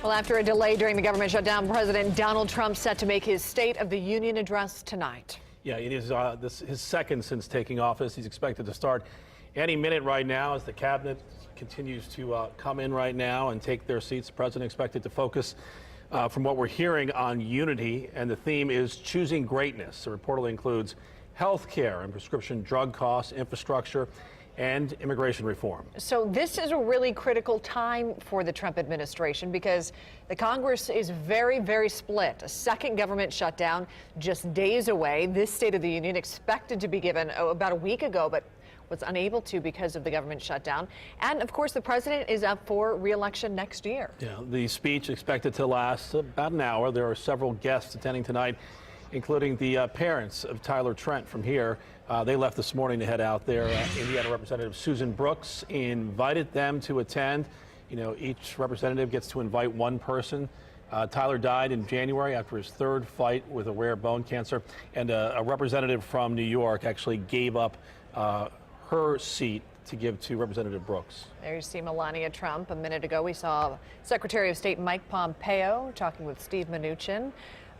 Well, after a delay during the government shutdown, President Donald Trump set to make his State of the Union address tonight. Yeah, it is his second since taking office. He's expected to start any minute right now as the cabinet continues to come in right now and take their seats. The president expected to focus, from what we're hearing, on unity, and the theme is choosing greatness. It reportedly includes health care and prescription drug costs, infrastructure, and immigration reform. So this is a really critical time for the Trump administration because the Congress is very, very split. A second government shutdown just days away. This State of the Union expected to be given about a week ago, but was unable to because of the government shutdown. And of course, the president is up for re-election next year. Yeah, the speech expected to last about an hour. There are several guests attending tonight, including the parents of Tyler Trent from here. They left this morning to head out there. Indiana Representative Susan Brooks invited them to attend. You know, each representative gets to invite one person. Tyler died in January after his third fight with a rare bone cancer, and a representative from New York actually gave up her seat to give to Representative Brooks. There you see Melania Trump. A minute ago, we saw Secretary of State Mike Pompeo talking with Steve Mnuchin.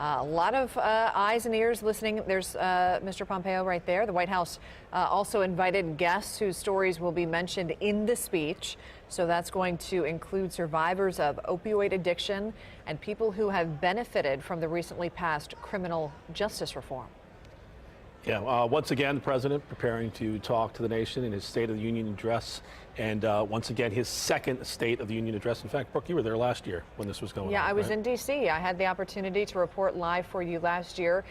A lot of eyes and ears listening. There's Mr. Pompeo right there. The White House also invited guests whose stories will be mentioned in the speech. So that's going to include survivors of opioid addiction and people who have benefited from the recently passed criminal justice reform. Yeah, once again, the president preparing to talk to the nation in his State of the Union address, and once again, his second State of the Union address. In fact, Brooke, you were there last year when this was going on. Yeah, I was right? in D.C. I had the opportunity to report live for you last year.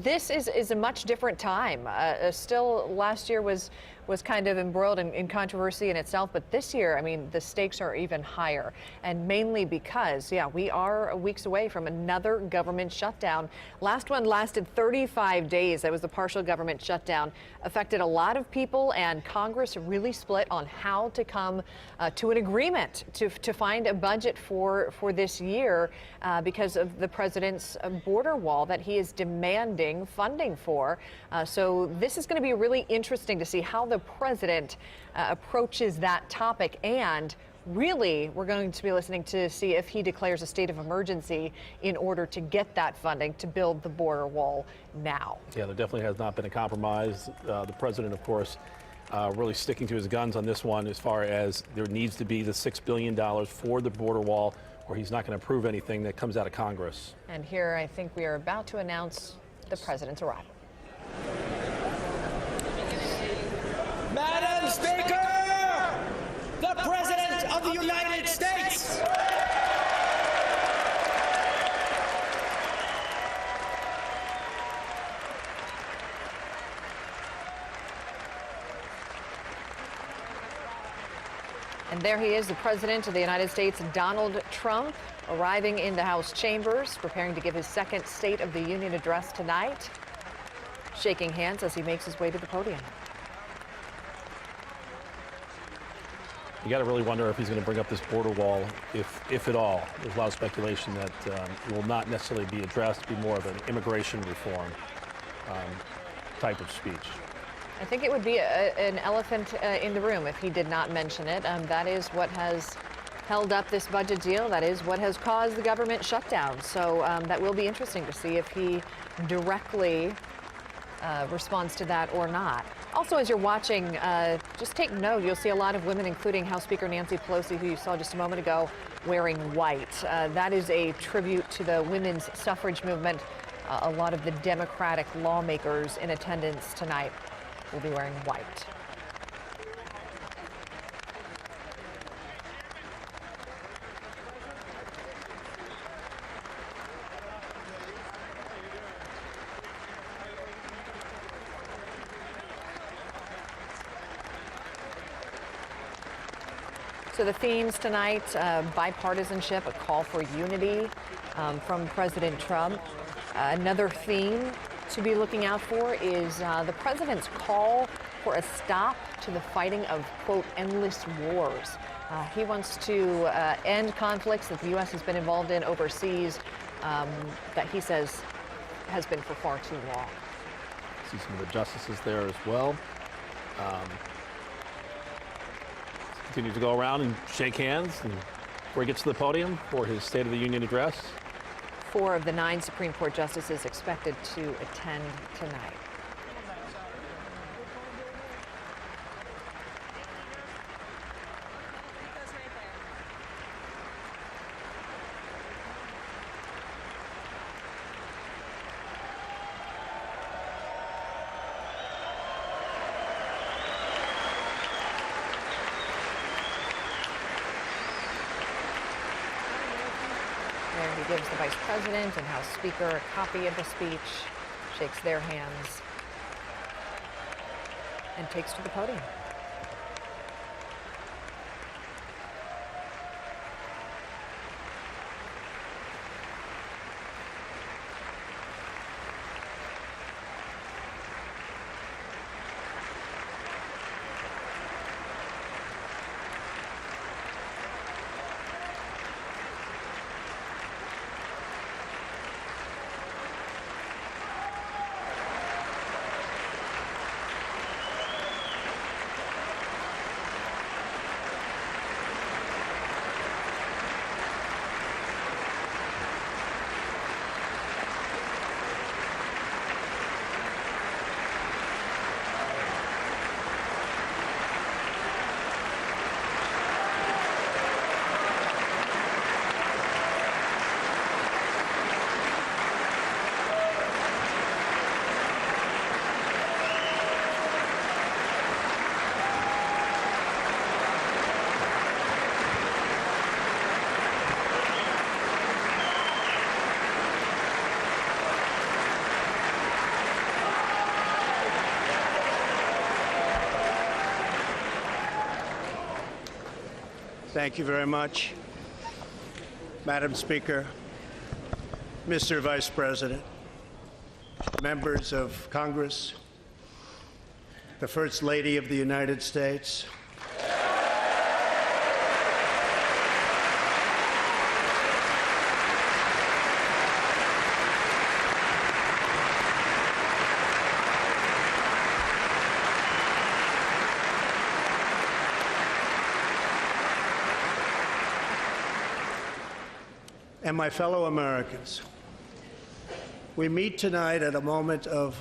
This is a much different time. Still, last year was kind of embroiled in controversy in itself, but this year, I mean, the stakes are even higher, and mainly because, yeah, we are weeks away from another government shutdown. Last one lasted 35 days. That was the partial government shutdown. Affected a lot of people, and Congress really split on how to come to an agreement to find a budget for this year because of the president's border wall that he is demanding funding for. So this is going to be really interesting to see how the president approaches that topic, and really we're going to be listening to see if he declares a state of emergency in order to get that funding to build the border wall now. Yeah, there definitely has not been a compromise. The president, of course, really sticking to his guns on this one as far as there needs to be the $6 billion for the border wall, or he's not going to approve anything that comes out of Congress. And here I think we are about to announce the president's arrival. Madam Speaker, the President of the United States. And there he is, the President of the United States, Donald Trump, arriving in the House chambers, preparing to give his second State of the Union address tonight, shaking hands as he makes his way to the podium. You got to really wonder if he's going to bring up this border wall, if at all. There's a lot of speculation that it will not necessarily be addressed, be more of an immigration reform type of speech. I think it would be an elephant in the room if he did not mention it. That is what has held up this budget deal. That is what has caused the government shutdown. So that will be interesting to see if he directly responds to that or not. Also, as you're watching, just take note, you'll see a lot of women, including House Speaker Nancy Pelosi, who you saw just a moment ago, wearing white. That is a tribute to the women's suffrage movement. A lot of the Democratic lawmakers in attendance tonight will be wearing white. So the themes tonight, bipartisanship, a call for unity from President Trump. Another theme to be looking out for is the president's call for a stop to the fighting of, quote, endless wars. He wants to end conflicts that the U.S. has been involved in overseas that he says has been for far too long. See some of the justices there as well. Continue to go around and shake hands. And of before he gets to the podium for his State of the Union address. 4 of the 9 Supreme Court justices expected to attend tonight. There he gives the Vice President and House Speaker a copy of the speech, shakes their hands, and takes to the podium. Thank you very much, Madam Speaker, Mr. Vice President, members of Congress, the First Lady of the United States, and my fellow Americans. We meet tonight at a moment of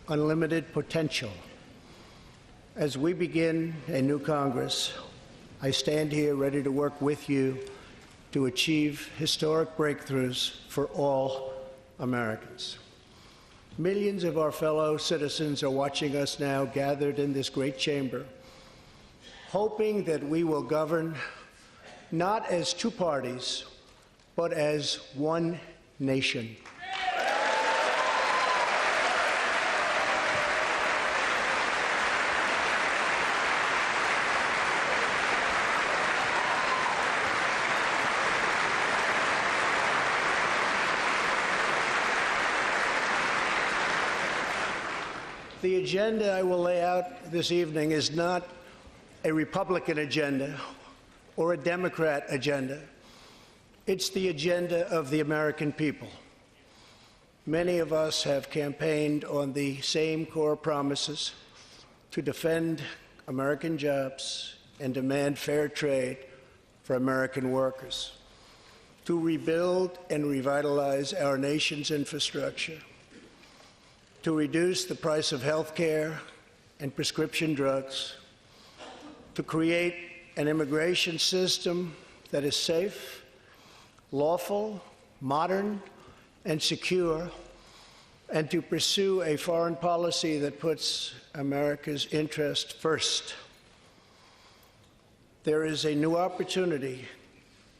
unlimited potential. As we begin a new Congress, I stand here ready to work with you to achieve historic breakthroughs for all Americans. Millions of our fellow citizens are watching us now gathered in this great chamber, hoping that we will govern not as two parties, but as one nation. The agenda I will lay out this evening is not a Republican agenda or a Democrat agenda. It's the agenda of the American people. Many of us have campaigned on the same core promises: to defend American jobs and demand fair trade for American workers, to rebuild and revitalize our nation's infrastructure, to reduce the price of health care and prescription drugs, to create an immigration system that is safe, lawful, modern, and secure, and to pursue a foreign policy that puts America's interest first. There is a new opportunity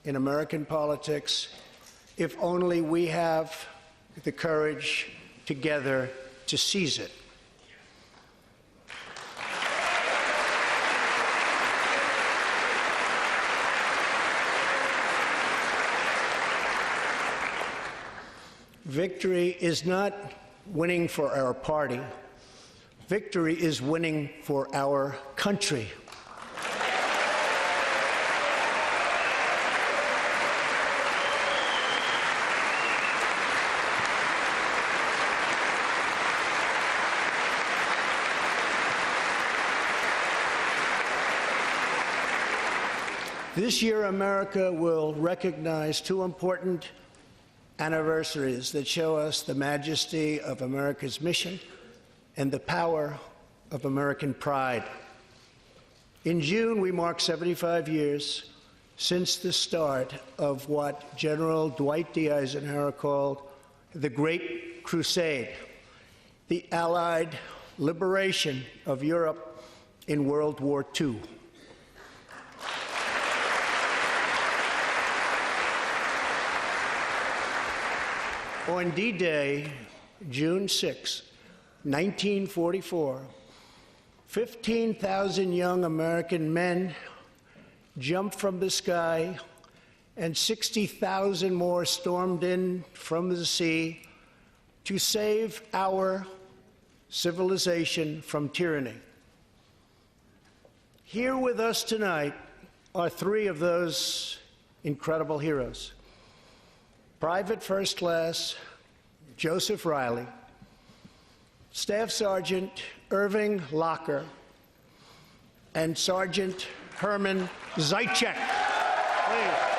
in American politics if only we have the courage together to seize it. Victory is not winning for our party. Victory is winning for our country. This year, America will recognize two important anniversaries that show us the majesty of America's mission and the power of American pride. In June, we mark 75 years since the start of what General Dwight D. Eisenhower called the Great Crusade, the Allied liberation of Europe in World War II. On D-Day, June 6, 1944, 15,000 young American men jumped from the sky, and 60,000 more stormed in from the sea to save our civilization from tyranny. Here with us tonight are three of those incredible heroes. Private First Class Joseph Riley, Staff Sergeant Irving Locker, and Sergeant Herman Zaitchik. Please.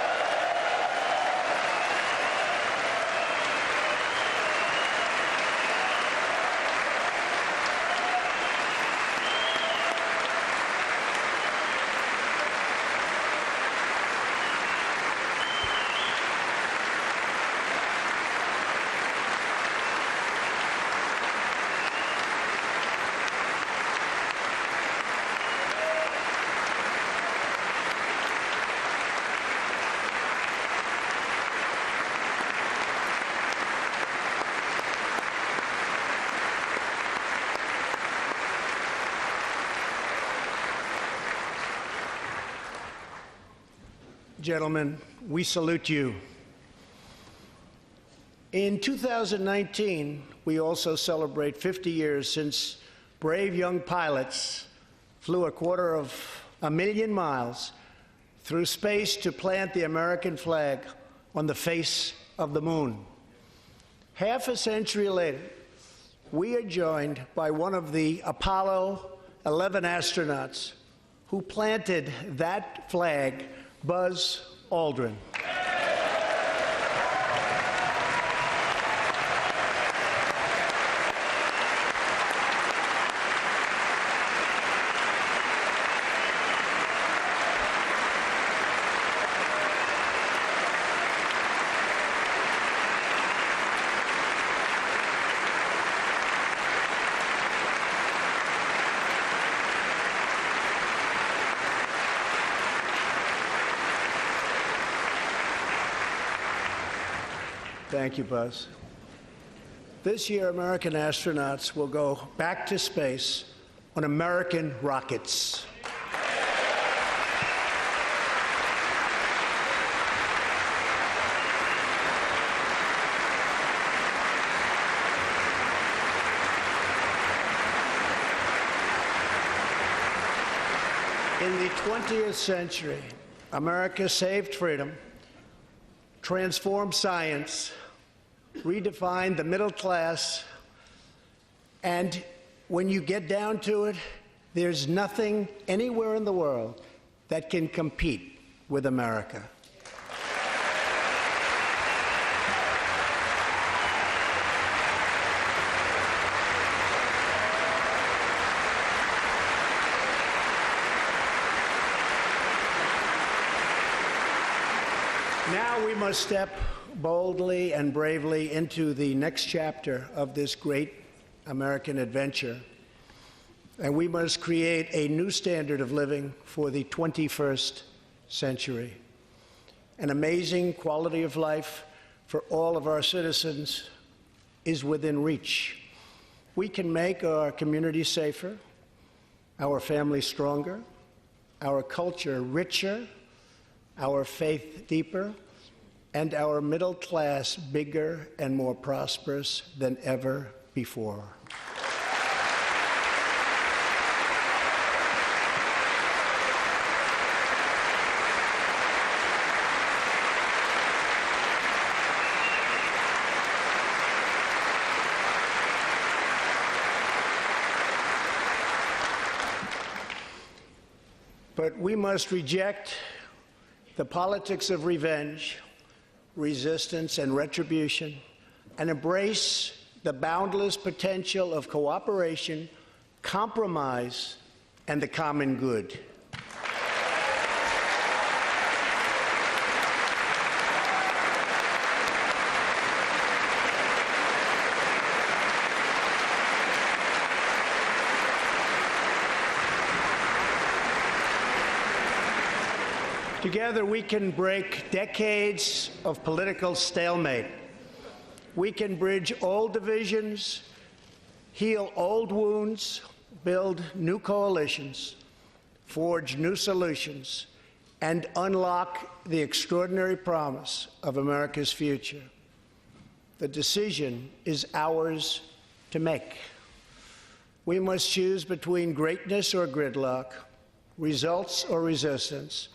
Gentlemen, we salute you. In 2019, we also celebrate 50 years since brave young pilots flew 250,000 miles through space to plant the American flag on the face of the moon. Half a century later, we are joined by one of the Apollo 11 astronauts who planted that flag, Buzz Aldrin. Thank you, Buzz. This year, American astronauts will go back to space on American rockets. In the 20th century, America saved freedom, transformed science, redefined the middle class, and when you get down to it, there's nothing anywhere in the world that can compete with America. Now we must step boldly and bravely into the next chapter of this great American adventure, and we must create a new standard of living for the 21st century. An amazing quality of life for all of our citizens is within reach. We can make our community safer, our families stronger, our culture richer, our faith deeper, and our middle class bigger and more prosperous than ever before. But we must reject the politics of revenge, resistance, and retribution, and embrace the boundless potential of cooperation, compromise, and the common good. Together, we can break decades of political stalemate. We can bridge old divisions, heal old wounds, build new coalitions, forge new solutions, and unlock the extraordinary promise of America's future. The decision is ours to make. We must choose between greatness or gridlock, results or resistance,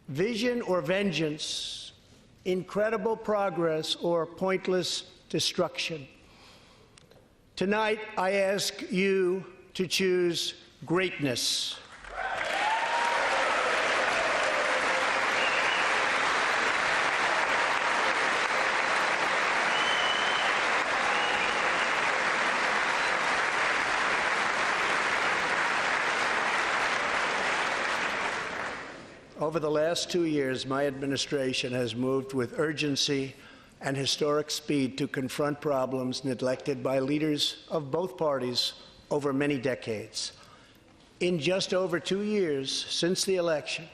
vision or vengeance, incredible progress or pointless destruction. Tonight, I ask you to choose greatness. Over the last 2 years, my administration has moved with urgency and historic speed to confront problems neglected by leaders of both parties over many decades. In just over 2 years since the election,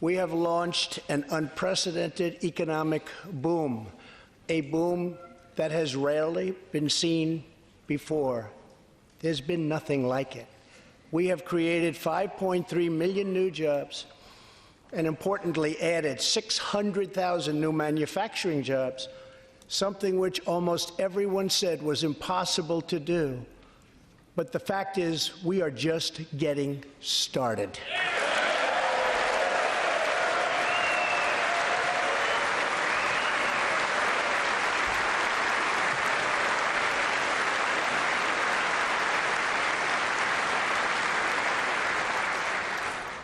we have launched an unprecedented economic boom, a boom that has rarely been seen before. There's been nothing like it. We have created 5.3 million new jobs, and importantly added 600,000 new manufacturing jobs, something which almost everyone said was impossible to do. But the fact is, we are just getting started.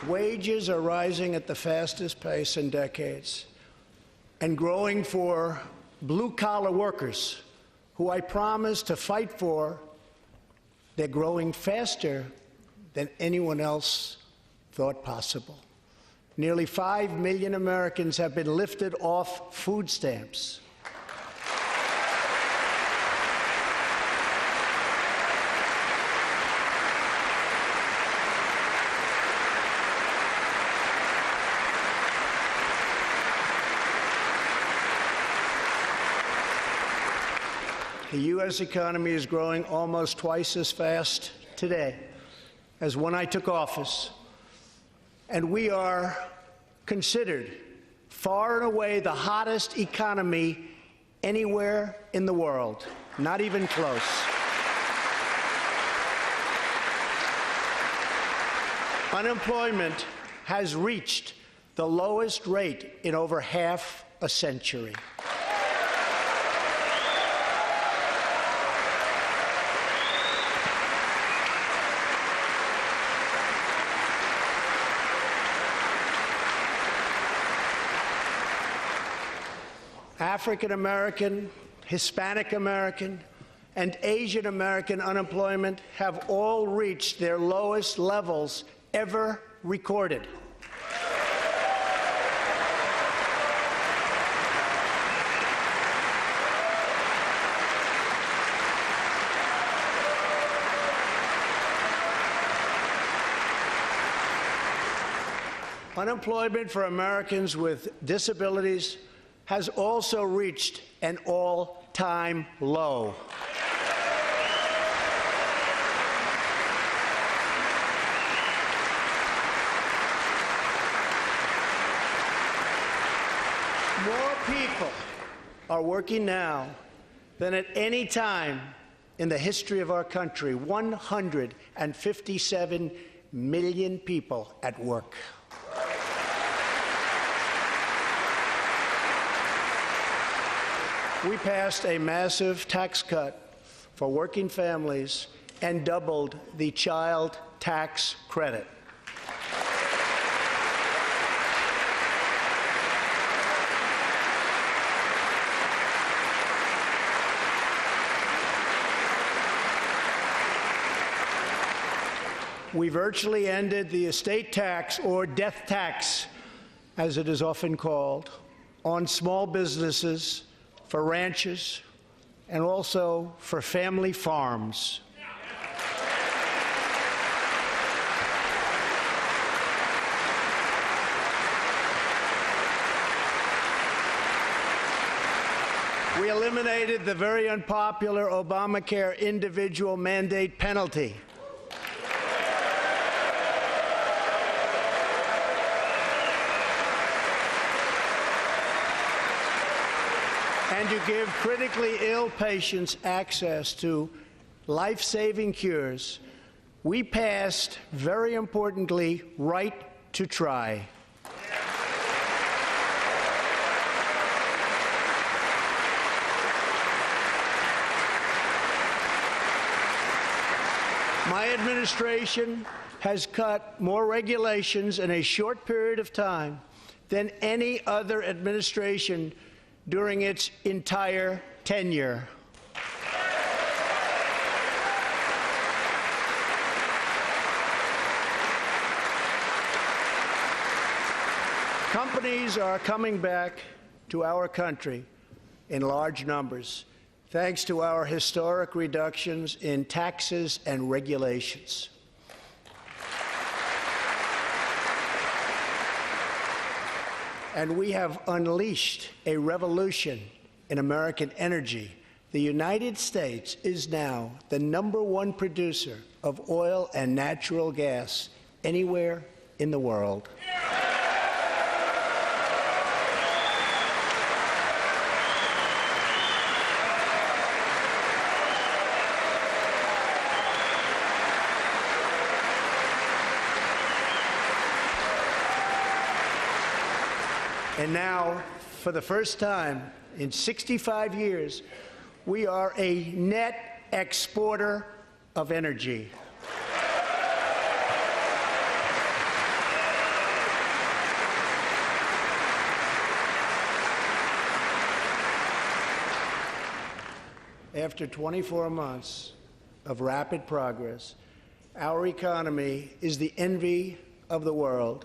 Wages are rising at the fastest pace in decades and growing for blue-collar workers who I promised to fight for. They're growing faster than anyone else thought possible. Nearly 5 million Americans have been lifted off food stamps. The U.S. economy is growing almost twice as fast today as when I took office, and we are considered far and away the hottest economy anywhere in the world, not even close. Unemployment has reached the lowest rate in over half a century. African American, Hispanic American, and Asian American unemployment have all reached their lowest levels ever recorded. Unemployment for Americans with disabilities has also reached an all-time low. More people are working now than at any time in the history of our country. 157 million people at work. We passed a massive tax cut for working families and doubled the child tax credit. we virtually ended the estate tax, or death tax, as it is often called, on small businesses, for ranches, and also for family farms. We eliminated the very unpopular Obamacare individual mandate penalty. And to give critically ill patients access to life-saving cures, we passed, very importantly, right to try. My administration has cut more regulations in a short period of time than any other administration during its entire tenure. Companies are coming back to our country in large numbers, thanks to our historic reductions in taxes and regulations. And we have unleashed a revolution in American energy. The United States is now the #1 producer of oil and natural gas anywhere in the world. And now, for the first time in 65 years, we are a net exporter of energy. After 24 months of rapid progress, our economy is the envy of the world.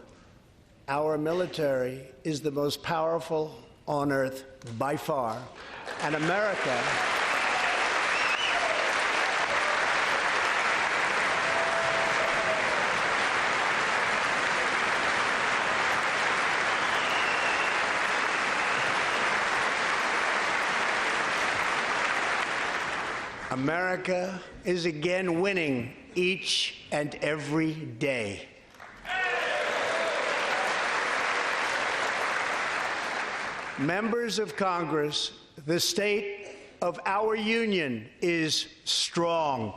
Our military is the most powerful on earth by far. And America is again winning each and every day. Members of Congress, the state of our union is strong.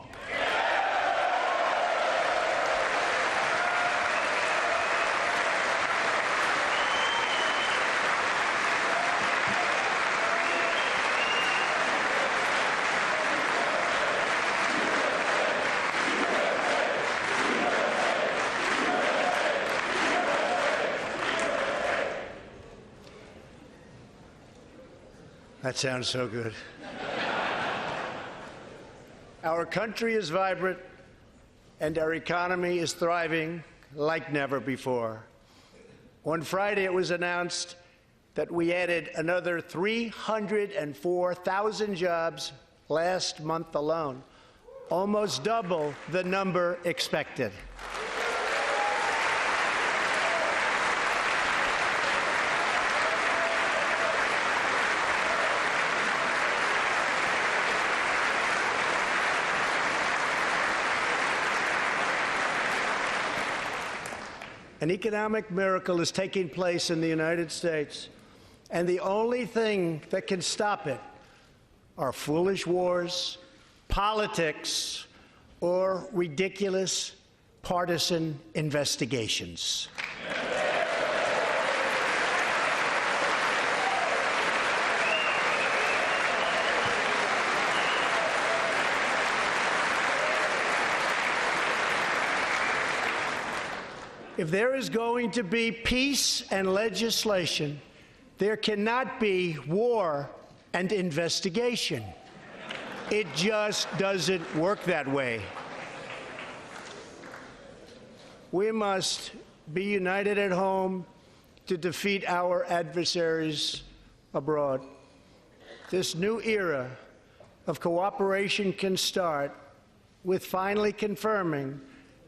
That sounds so good. Our country is vibrant, and our economy is thriving like never before. On Friday, it was announced that we added another 304,000 jobs last month alone, almost double the number expected. An economic miracle is taking place in the United States, and the only thing that can stop it are foolish wars, politics, or ridiculous partisan investigations. If there is going to be peace and legislation, there cannot be war and investigation. It just doesn't work that way. we must be united at home to defeat our adversaries abroad. This new era of cooperation can start with finally confirming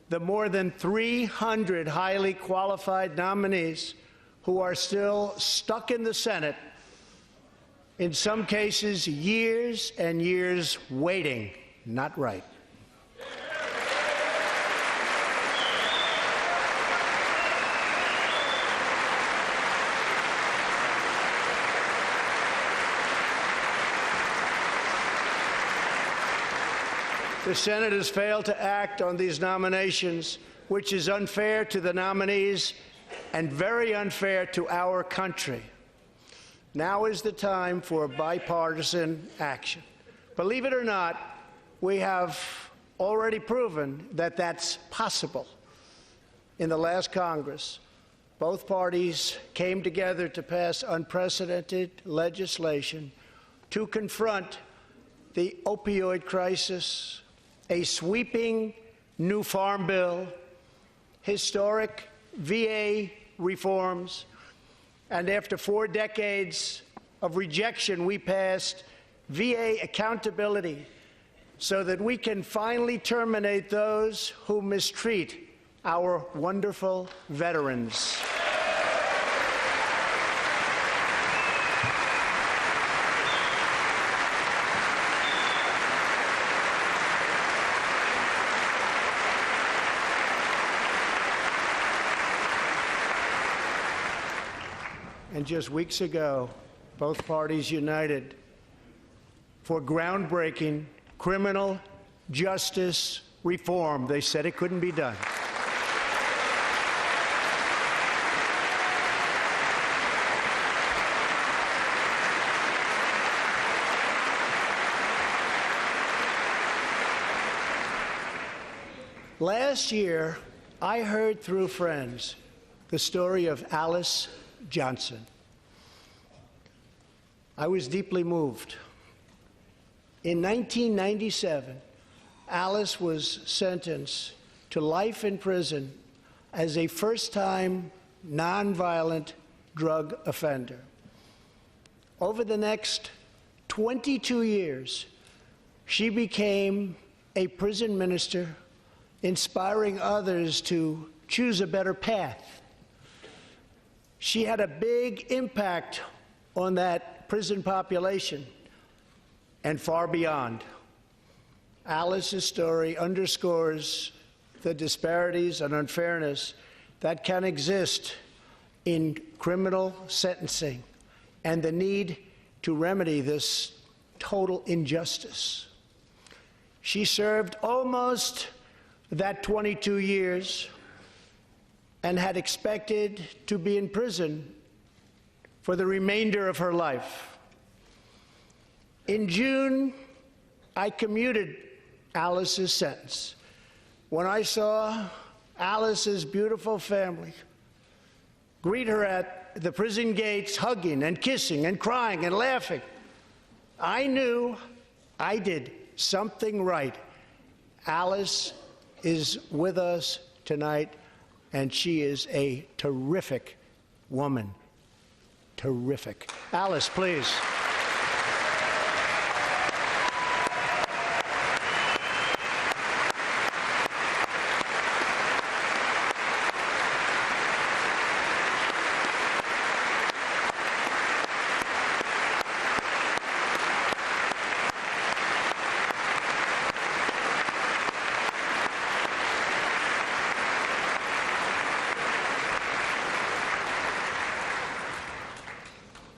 the more than 300 highly qualified nominees who are still stuck in the Senate, in some cases years and years waiting. Not right. The Senate has failed to act on these nominations, which is unfair to the nominees and very unfair to our country. Now is the time for bipartisan action. Believe it or not, we have already proven that that's possible. In the last Congress, both parties came together to pass unprecedented legislation to confront the opioid crisis, a sweeping new farm bill, historic VA reforms, and after 4 decades of rejection, we passed VA accountability so that we can finally terminate those who mistreat our wonderful veterans. And just weeks ago, both parties united for groundbreaking criminal justice reform. They said it couldn't be done. Last year, I heard through friends the story of Alice Johnson. I was deeply moved. In 1997, Alice was sentenced to life in prison as a first-time nonviolent drug offender. Over the next 22 years, she became a prison minister, inspiring others to choose a better path. She had a big impact on that prison population and far beyond. Alice's story underscores the disparities and unfairness that can exist in criminal sentencing and the need to remedy this total injustice. She served almost that 22 years and had expected to be in prison for the remainder of her life. In June, I commuted Alice's sentence. When I saw Alice's beautiful family greet her at the prison gates, hugging and kissing and crying and laughing, I knew I did something right. Alice is with us tonight, and she is a terrific woman. Terrific. Alice, please.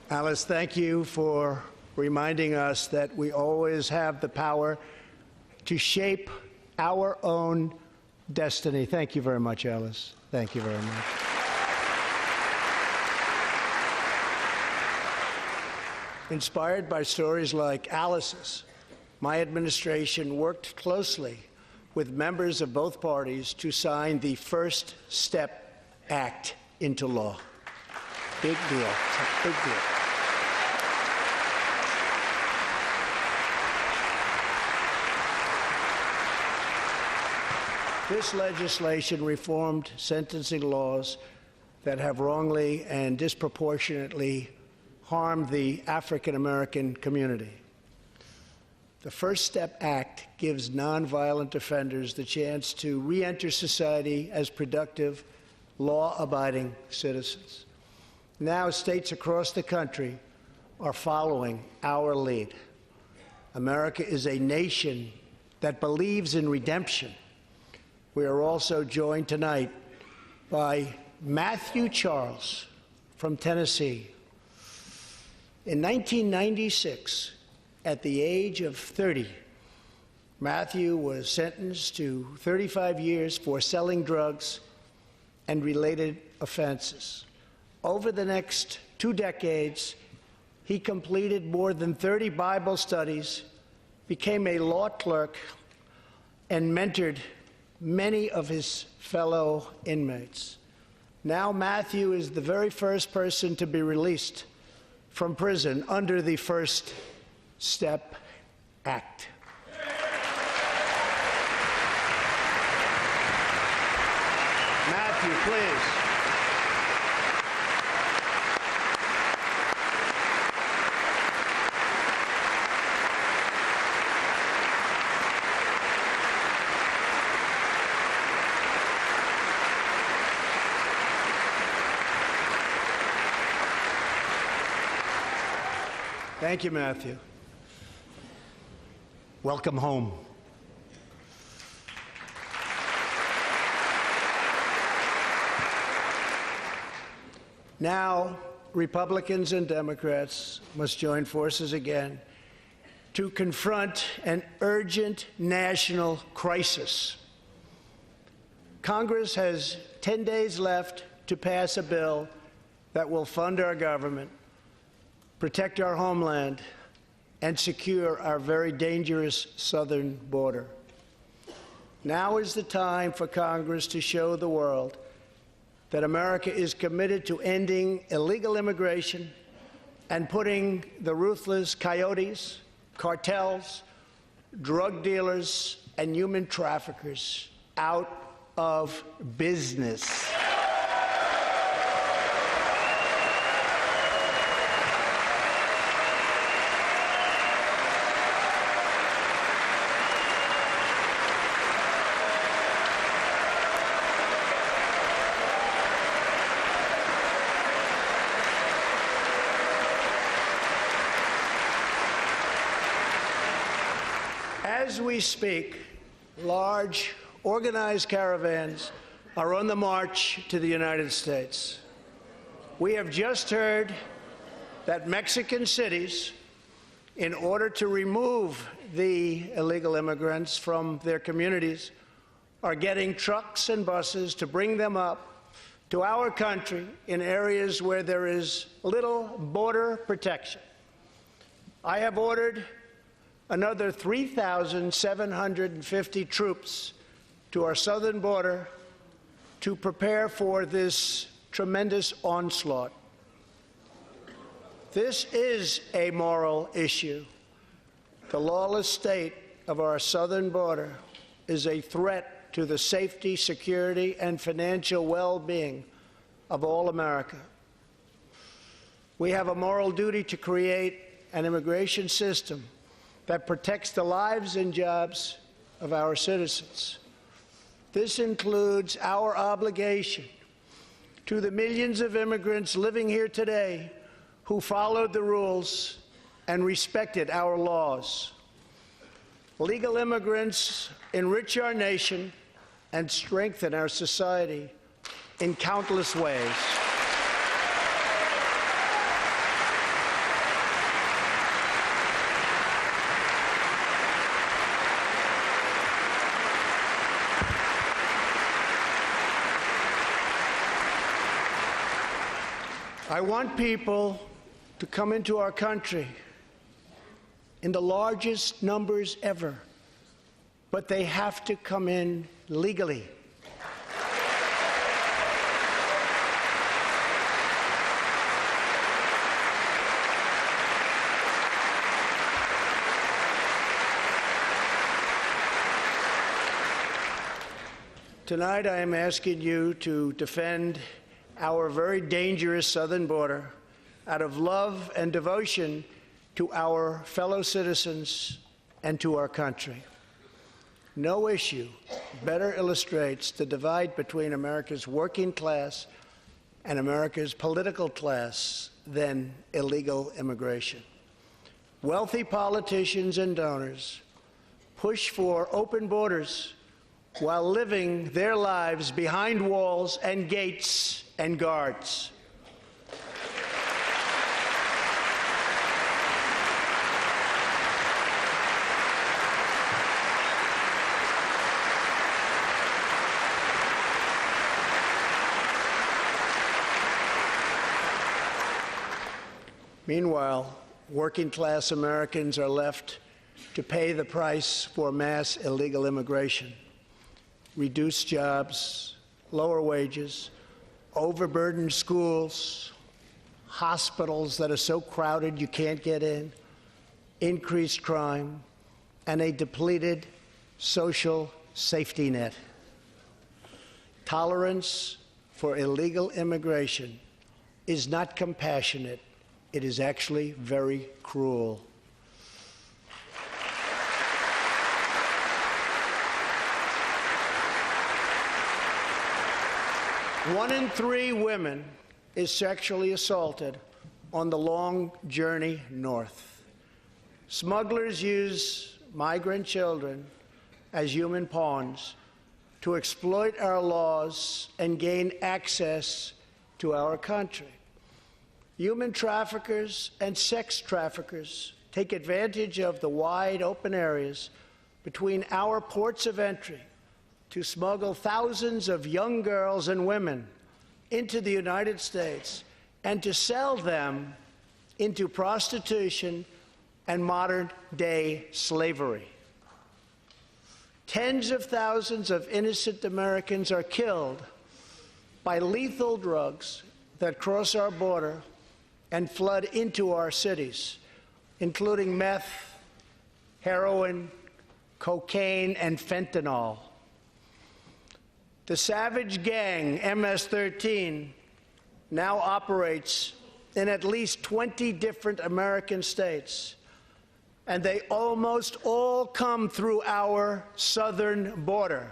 Alice, thank you for reminding us that we always have the power to shape our own destiny. Thank you very much, Alice. Thank you very much. Inspired by stories like Alice's, my administration worked closely with members of both parties to sign the First Step Act into law. Big deal. It's a big deal. This legislation reformed sentencing laws that have wrongly and disproportionately harmed the African American community. The First Step Act gives nonviolent offenders the chance to re-enter society as productive, law-abiding citizens. Now, states across the country are following our lead. America is a nation that believes in redemption. We are also joined tonight by Matthew Charles from Tennessee. In 1996, at the age of 30, Matthew was sentenced to 35 years for selling drugs and related offenses. Over the next 2 decades, he completed more than 30 Bible studies, became a law clerk, and mentored many of his fellow inmates. Now Matthew is the very first person to be released from prison under the First Step Act. Matthew, please. Thank you, Matthew. Welcome home. Now, Republicans and Democrats must join forces again to confront an urgent national crisis. Congress has 10 days left to pass a bill that will fund our government, protect our homeland, and secure our very dangerous southern border. Now is the time for Congress to show the world that America is committed to ending illegal immigration and putting the ruthless coyotes, cartels, drug dealers, and human traffickers out of business. As we speak, large, organized caravans are on the march to the United States. We have just heard that Mexican cities, in order to remove the illegal immigrants from their communities, are getting trucks and buses to bring them up to our country in areas where there is little border protection. I have ordered another 3,750 troops to our southern border to prepare for this tremendous onslaught. This is a moral issue. The lawless state of our southern border is a threat to the safety, security, and financial well-being of all America. We have a moral duty to create an immigration system that protects the lives and jobs of our citizens. This includes our obligation to the millions of immigrants living here today who followed the rules and respected our laws. Legal immigrants enrich our nation and strengthen our society in countless ways. I want people to come into our country in the largest numbers ever, but they have to come in legally. Tonight, I am asking you to defend our very dangerous southern border out of love and devotion to our fellow citizens and to our country. No issue better illustrates the divide between America's working class and America's political class than illegal immigration. Wealthy politicians and donors push for open borders while living their lives behind walls and gates and guards. Meanwhile, working-class Americans are left to pay the price for mass illegal immigration. Reduced jobs, lower wages, overburdened schools, hospitals that are so crowded you can't get in, increased crime, and a depleted social safety net. Tolerance for illegal immigration is not compassionate. It is actually very cruel. One in 3 women is sexually assaulted on the long journey north. Smugglers use migrant children as human pawns to exploit our laws and gain access to our country. Human traffickers and sex traffickers take advantage of the wide open areas between our ports of entry to smuggle thousands of young girls and women into the United States and to sell them into prostitution and modern-day slavery. Tens of thousands of innocent Americans are killed by lethal drugs that cross our border and flood into our cities, including meth, heroin, cocaine, and fentanyl. The savage gang, MS-13, now operates in at least 20 different American states, and they almost all come through our southern border.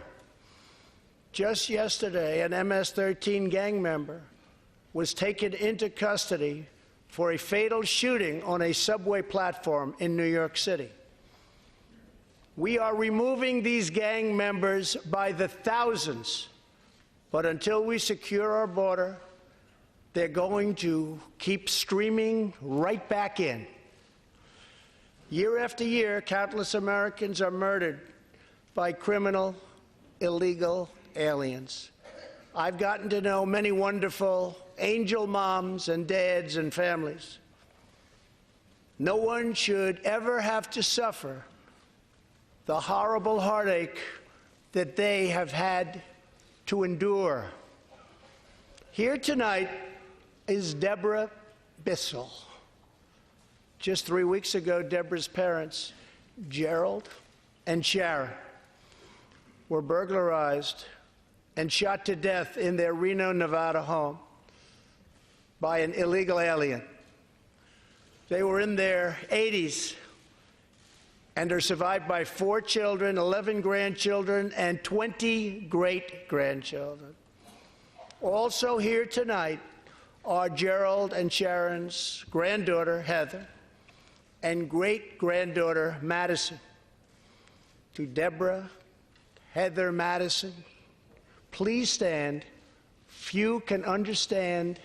Just yesterday, an MS-13 gang member was taken into custody for a fatal shooting on a subway platform in New York City. We are removing these gang members by the thousands, but until we secure our border, they're going to keep streaming right back in. Year after year, countless Americans are murdered by criminal, illegal aliens. I've gotten to know many wonderful angel moms and dads and families. No one should ever have to suffer the horrible heartache that they have had to endure. Here tonight is Deborah Bissell. Just 3 weeks ago, Deborah's parents, Gerald and Sharon, were burglarized and shot to death in their Reno, Nevada home by an illegal alien. They were in their 80s and are survived by 4 children, 11 grandchildren, and 20 great-grandchildren. Also here tonight are Gerald and Sharon's granddaughter, Heather, and great-granddaughter, Madison. To Deborah, Heather, Madison, please stand. Few can understand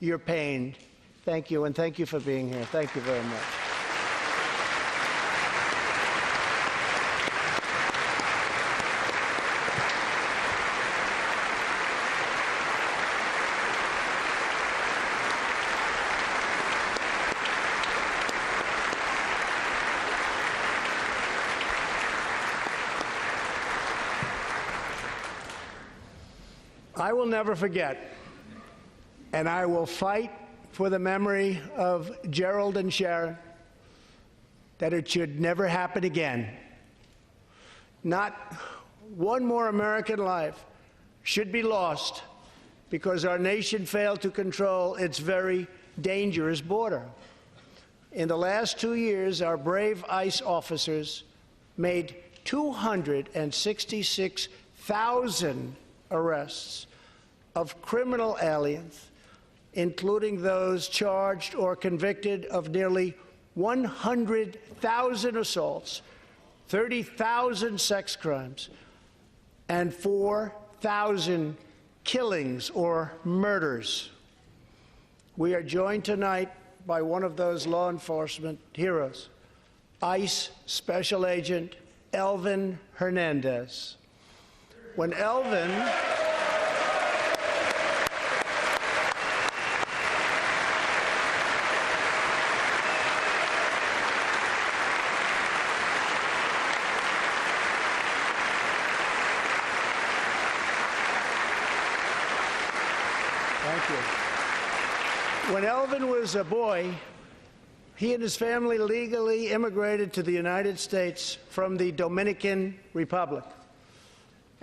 your pain. Thank you, and thank you for being here. Thank you very much. I will never forget, and I will fight for the memory of Gerald and Sharon, that it should never happen again. Not one more American life should be lost because our nation failed to control its very dangerous border. In the last 2 years, our brave ICE officers made 266,000 arrests of criminal aliens, including those charged or convicted of nearly 100,000 assaults, 30,000 sex crimes, and 4,000 killings or murders. We are joined tonight by one of those law enforcement heroes, ICE Special Agent Elvin Hernandez. When Elvin When Elvin was a boy, he and his family legally immigrated to the United States from the Dominican Republic.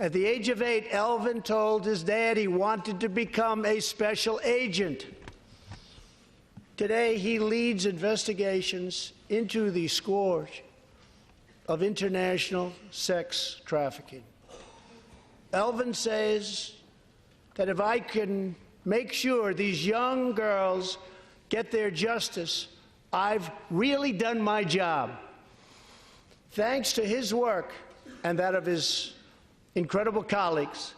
At the age of 8, Elvin told his dad he wanted to become a special agent. Today, he leads investigations into the scourge of international sex trafficking. Elvin says that if I can make sure these young girls get their justice, I've really done my job. Thanks to his work and that of his incredible colleagues,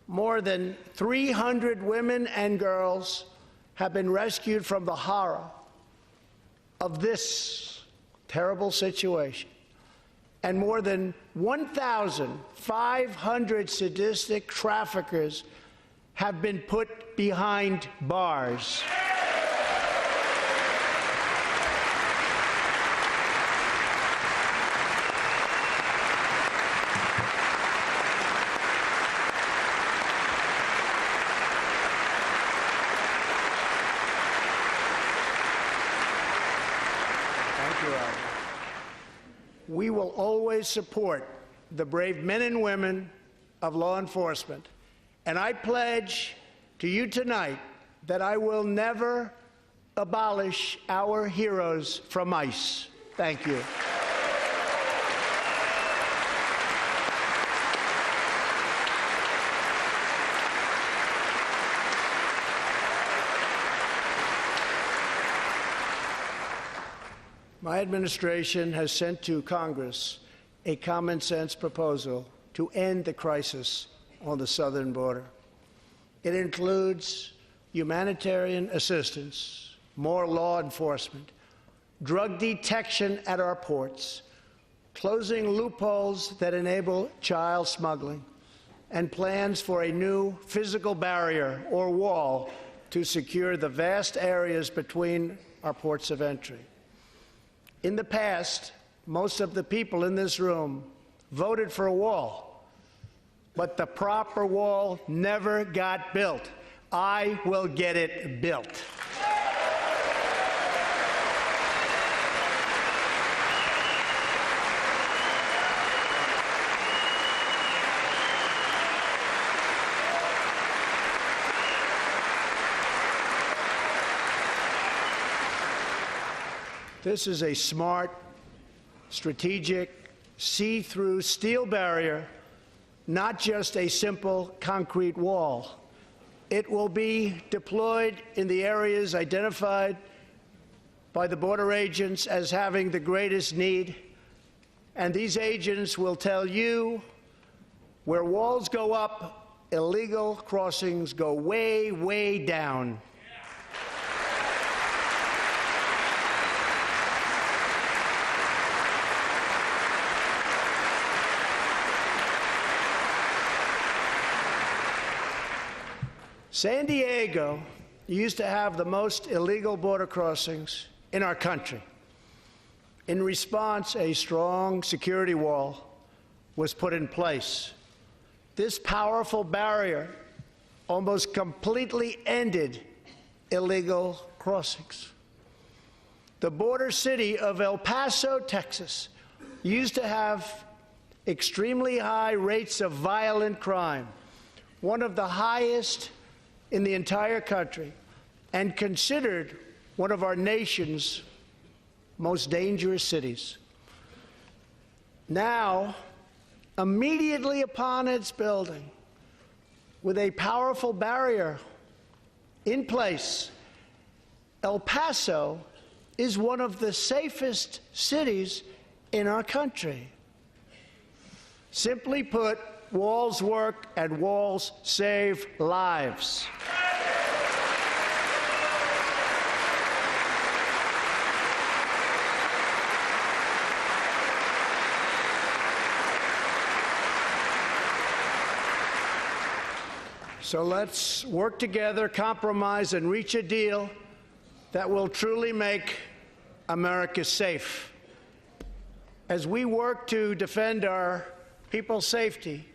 more than 300 women and girls have been rescued from the horror of this terrible situation. And more than 1,500 sadistic traffickers have been put behind bars. Thank you, Albert. We will always support the brave men and women of law enforcement. And I pledge to you tonight that I will never abolish our heroes from ICE. Thank you. My administration has sent to Congress a common-sense proposal to end the crisis on the southern border. It includes humanitarian assistance, more law enforcement, drug detection at our ports, closing loopholes that enable child smuggling, and plans for a new physical barrier or wall to secure the vast areas between our ports of entry. In the past, most of the people in this room voted for a wall. But the proper wall never got built. I will get it built. This is a smart, strategic, see-through steel barrier, not just a simple concrete wall. It will be deployed in the areas identified by the border agents as having the greatest need, and these agents will tell you where walls go up, illegal crossings go way, way down. San Diego used to have the most illegal border crossings in our country. In response, a strong security wall was put in place. This powerful barrier almost completely ended illegal crossings. The border city of El Paso, Texas, used to have extremely high rates of violent crime, one of the highest in the entire country, and considered one of our nation's most dangerous cities. Now, immediately upon its building, with a powerful barrier in place, El Paso is one of the safest cities in our country. Simply put, walls work and walls save lives. So let's work together, compromise, and reach a deal that will truly make America safe. As we work to defend our people's safety,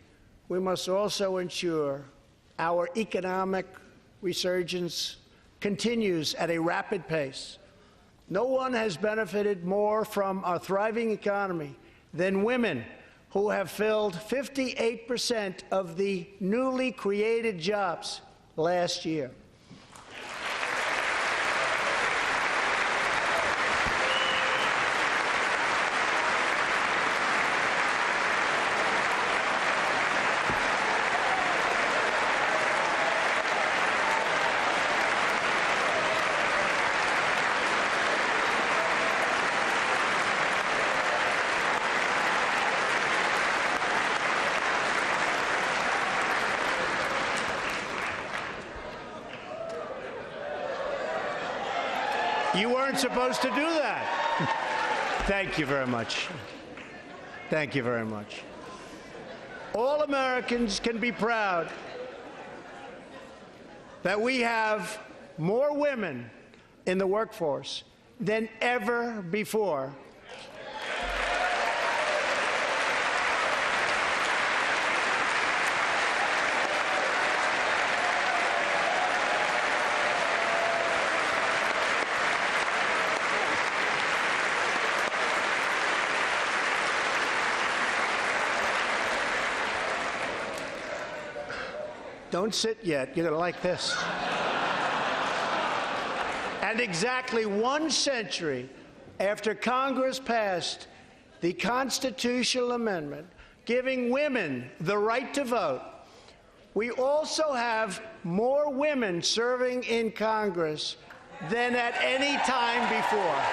we must also ensure our economic resurgence continues at a rapid pace. No one has benefited more from our thriving economy than women, who have filled 58% of the newly created jobs last year. You weren't supposed to do that. Thank you very much. Thank you very much. All Americans can be proud that we have more women in the workforce than ever before. Don't sit yet. You're going to like this. And exactly 1 century after Congress passed the constitutional amendment giving women the right to vote, we also have more women serving in Congress than at any time before.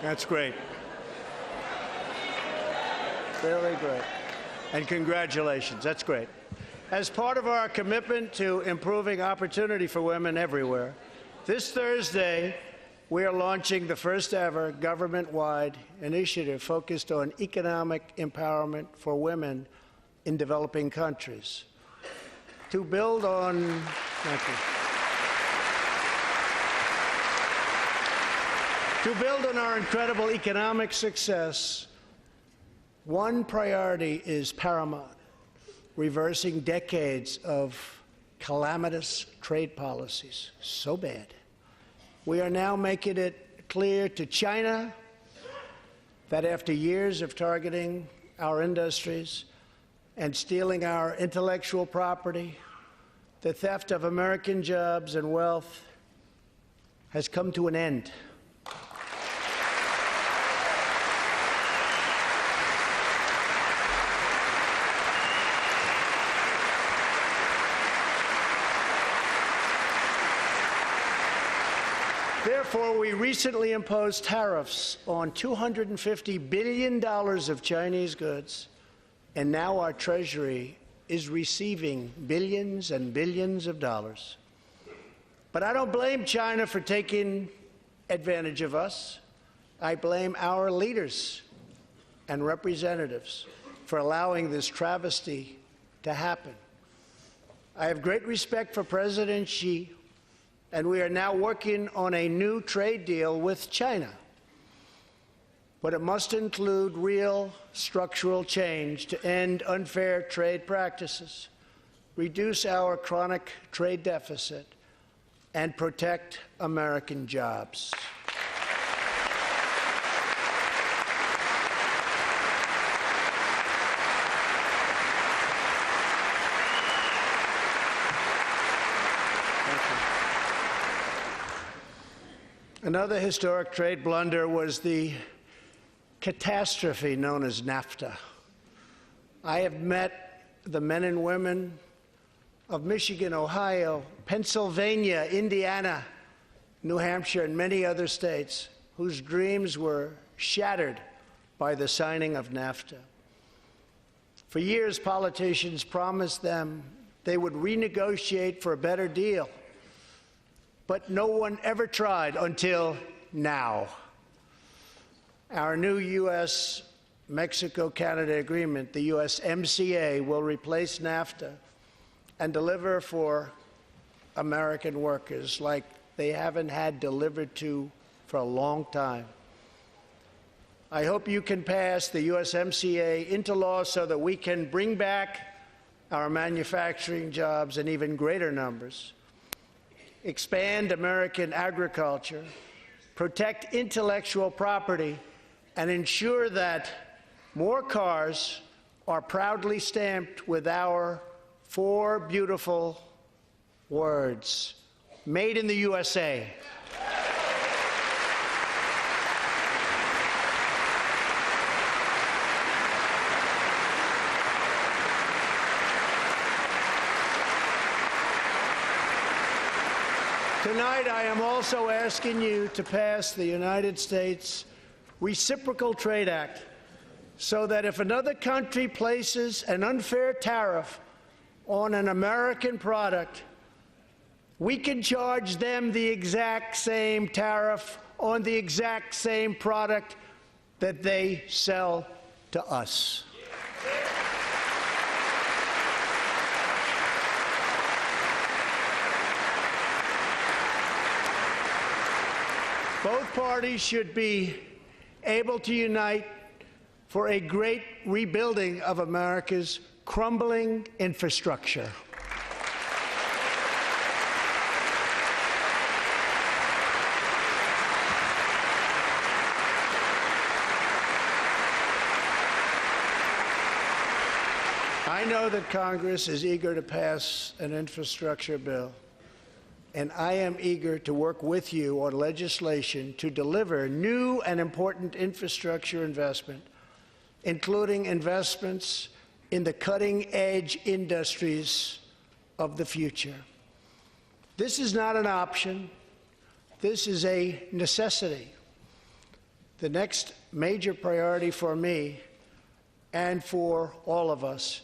That's great. Very great. And congratulations. That's great. As part of our commitment to improving opportunity for women everywhere, this Thursday, we are launching the first ever government-wide initiative focused on economic empowerment for women in developing countries. To build on, thank you. To build on our incredible economic success, one priority is paramount: reversing decades of calamitous trade policies. So bad. We are now making it clear to China that after years of targeting our industries and stealing our intellectual property, the theft of American jobs and wealth has come to an end. Therefore, we recently imposed tariffs on $250 billion of Chinese goods, and now our Treasury is receiving billions and billions of dollars. But I don't blame China for taking advantage of us. I blame our leaders and representatives for allowing this travesty to happen. I have great respect for President Xi, and we are now working on a new trade deal with China. But it must include real structural change to end unfair trade practices, reduce our chronic trade deficit, and protect American jobs. Another historic trade blunder was the catastrophe known as NAFTA. I have met the men and women of Michigan, Ohio, Pennsylvania, Indiana, New Hampshire, and many other states whose dreams were shattered by the signing of NAFTA. For years, politicians promised them they would renegotiate for a better deal, but no one ever tried until now. Our new U.S.-Mexico-Canada agreement, the USMCA, will replace NAFTA and deliver for American workers like they haven't had delivered to for a long time. I hope you can pass the USMCA into law so that we can bring back our manufacturing jobs in even greater numbers, expand American agriculture, protect intellectual property, and ensure that more cars are proudly stamped with our 4 beautiful words, made in the USA. Tonight, I am also asking you to pass the United States Reciprocal Trade Act so that if another country places an unfair tariff on an American product, we can charge them the exact same tariff on the exact same product that they sell to us. Both parties should be able to unite for a great rebuilding of America's crumbling infrastructure. I know that Congress is eager to pass an infrastructure bill, and I am eager to work with you on legislation to deliver new and important infrastructure investment, including investments in the cutting-edge industries of the future. This is not an option. This is a necessity. The next major priority for me and for all of us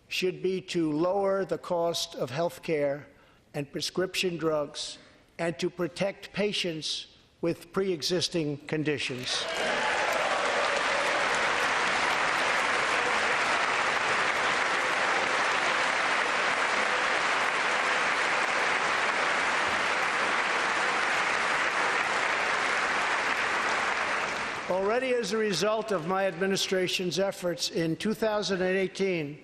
should be to lower the cost of health care and prescription drugs, and to protect patients with pre-existing conditions. Already as a result of my administration's efforts in 2018,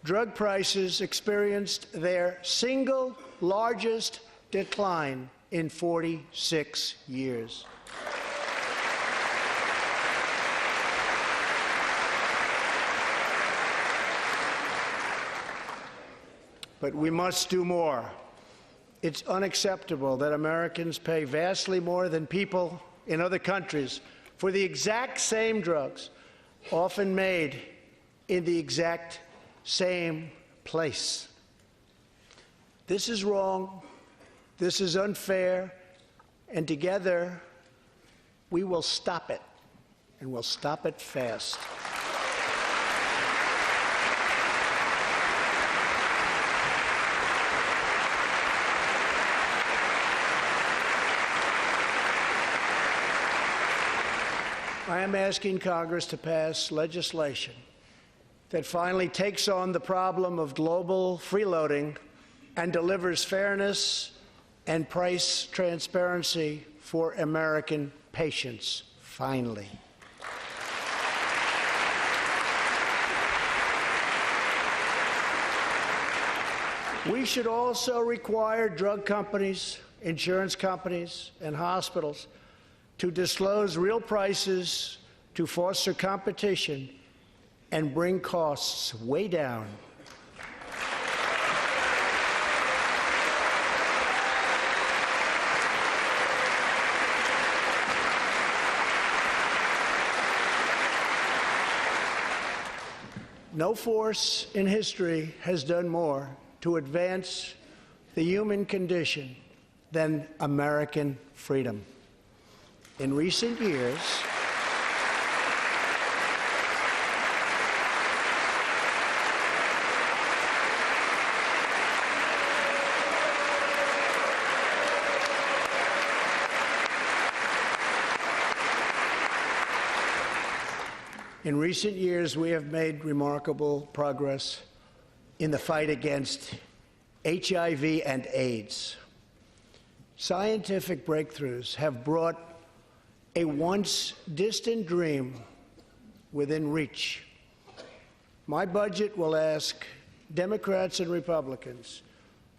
drug prices experienced their single largest decline in 46 years. But we must do more. It's unacceptable that Americans pay vastly more than people in other countries for the exact same drugs, often made in the exact same place. This is wrong, this is unfair, And together, we will stop it, and we'll stop it fast. I am asking Congress to pass legislation that finally takes on the problem of global freeloading and delivers fairness and price transparency for American patients, finally. We should also require drug companies, insurance companies, and hospitals to disclose real prices to foster competition and bring costs way down. No force in history has done more to advance the human condition than American freedom. In recent years, we have made remarkable progress in the fight against HIV and AIDS. Scientific breakthroughs have brought a once distant dream within reach. My budget will ask Democrats and Republicans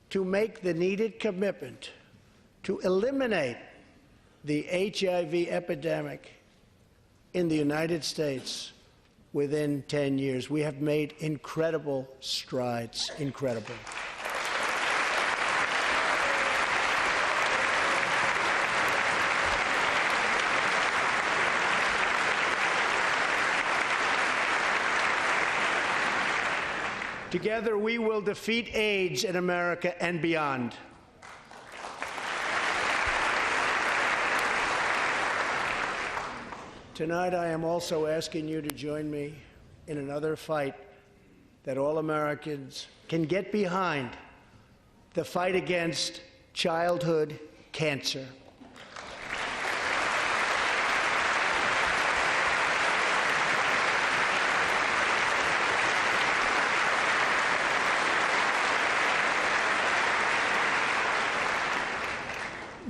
to make the needed commitment to eliminate the HIV epidemic in the United States within 10 years. We have made incredible strides, incredible. Together, we will defeat AIDS in America and beyond. Tonight, I am also asking you to join me in another fight that all Americans can get behind, the fight against childhood cancer.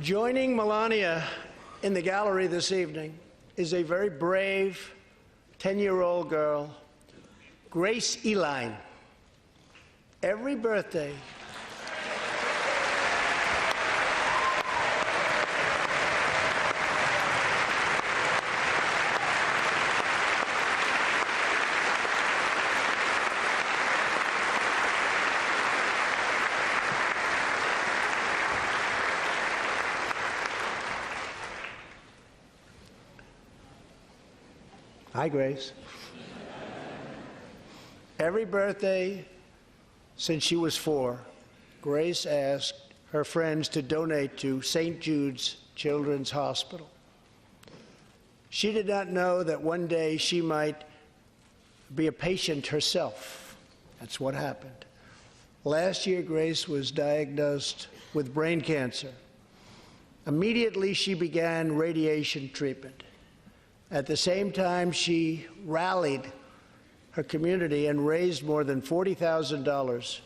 Joining Melania in the gallery this evening is a very brave 10-year-old girl, Grace Eline. Every birthday, hi, Grace. Every birthday since she was 4, Grace asked her friends to donate to St. Jude's Children's Hospital. She did not know that one day she might be a patient herself. That's what happened. Last year, Grace was diagnosed with brain cancer. Immediately, she began radiation treatment. At the same time, she rallied her community and raised more than $40,000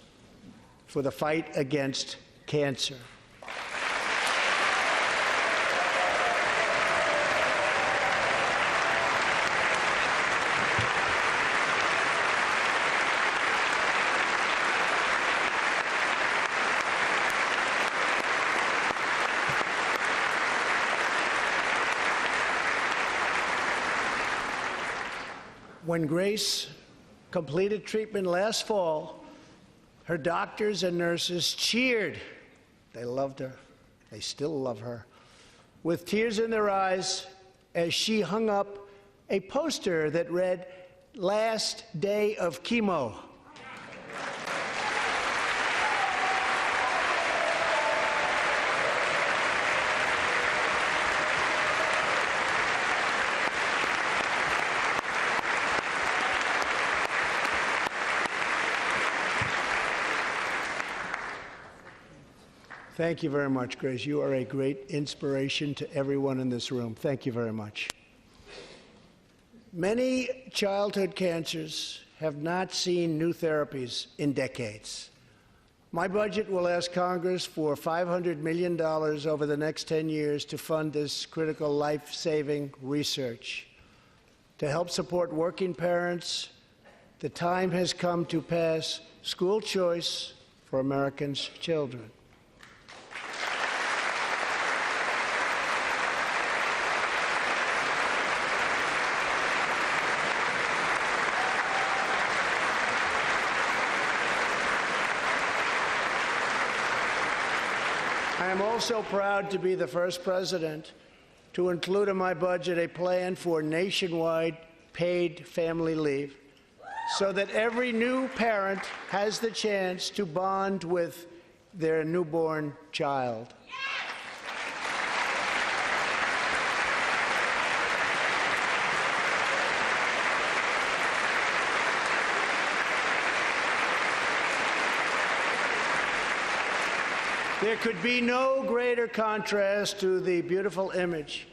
for the fight against cancer. When Grace completed treatment last fall, her doctors and nurses cheered. They loved her. They still love her. With tears in their eyes as she hung up a poster that read, "Last day of chemo." Thank you very much, Grace. You are a great inspiration to everyone in this room. Thank you very much. Many childhood cancers have not seen new therapies in decades. My budget will ask Congress for $500 million over the next 10 years to fund this critical life-saving research. To help support working parents, the time has come to pass school choice for Americans' children. I am also proud to be the first president to include in my budget a plan for nationwide paid family leave so that every new parent has the chance to bond with their newborn child. There could be no greater contrast to the beautiful image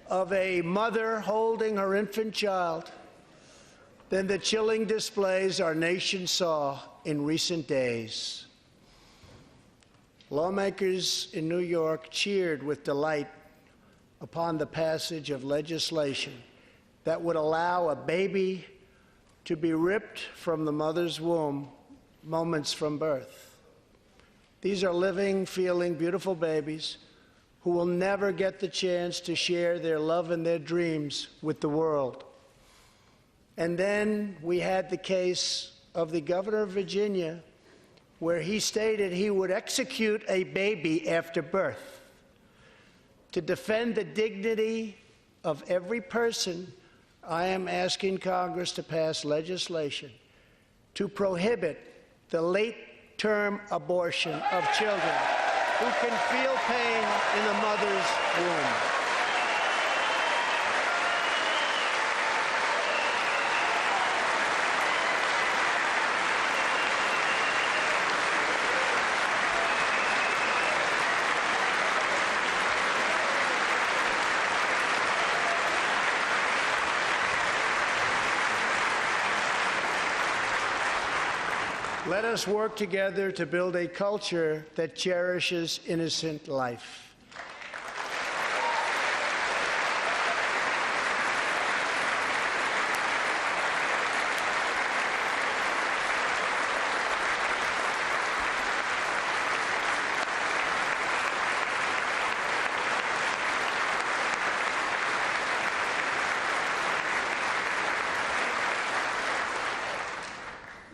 of a mother holding her infant child than the chilling displays our nation saw in recent days. Lawmakers in New York cheered with delight upon the passage of legislation that would allow a baby to be ripped from the mother's womb moments from birth. These are living, feeling, beautiful babies who will never get the chance to share their love and their dreams with the world. And then we had the case of the governor of Virginia, where he stated he would execute a baby after birth. To defend the dignity of every person, I am asking Congress to pass legislation to prohibit the late-term abortion of children who can feel pain in the mother's womb. Let us work together to build a culture that cherishes innocent life.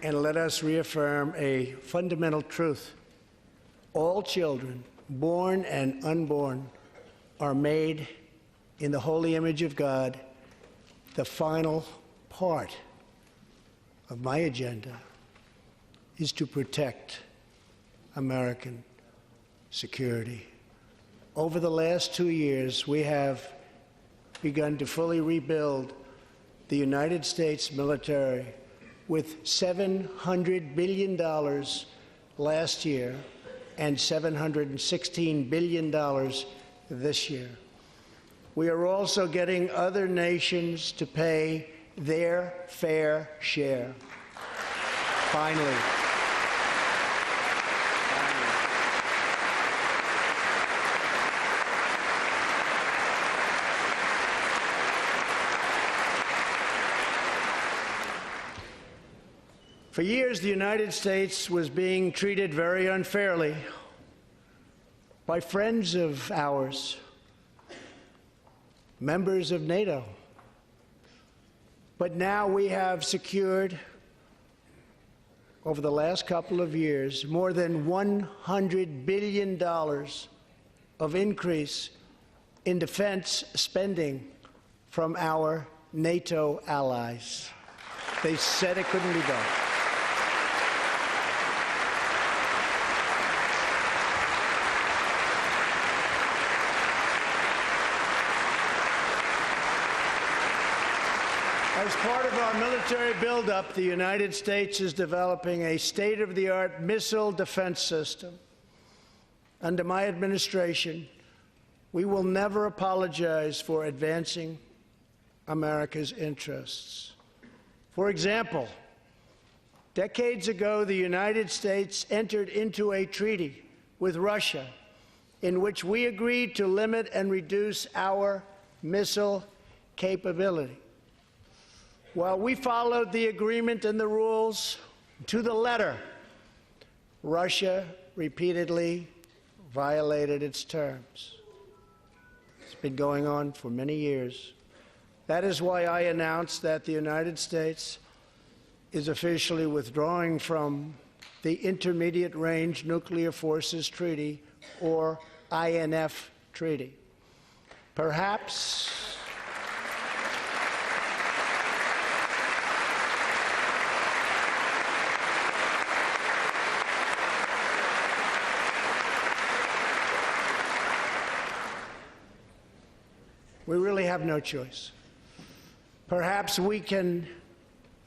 And let us reaffirm a fundamental truth. All children, born and unborn, are made in the holy image of God. The final part of my agenda is to protect American security. Over the last 2 years, we have begun to fully rebuild the United States military with $700 billion last year and $716 billion this year. We are also getting other nations to pay their fair share. Finally. For years, the United States was being treated very unfairly by friends of ours, members of NATO. But now we have secured, over the last couple of years, more than $100 billion of increase in defense spending from our NATO allies. They said it couldn't be done. As part of our military buildup, the United States is developing a state-of-the-art missile defense system Under my administration, we will never apologize for advancing America's interests. For example, decades ago, the United States entered into a treaty with Russia in which we agreed to limit and reduce our missile capability. While we followed the agreement and the rules to the letter, Russia repeatedly violated its terms. It's been going on for many years. That is why I announced that the United States is officially withdrawing from the Intermediate Range Nuclear Forces Treaty, or INF Treaty. Perhaps we really have no choice. Perhaps we can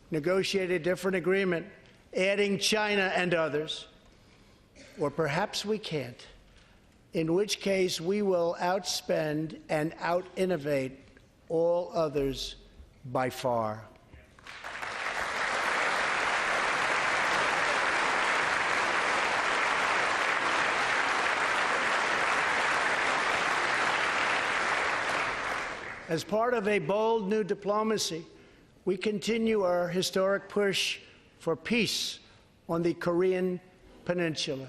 negotiate a different agreement, adding China and others, or perhaps we can't, in which case we will outspend and out-innovate all others by far. As part of a bold new diplomacy, we continue our historic push for peace on the Korean Peninsula.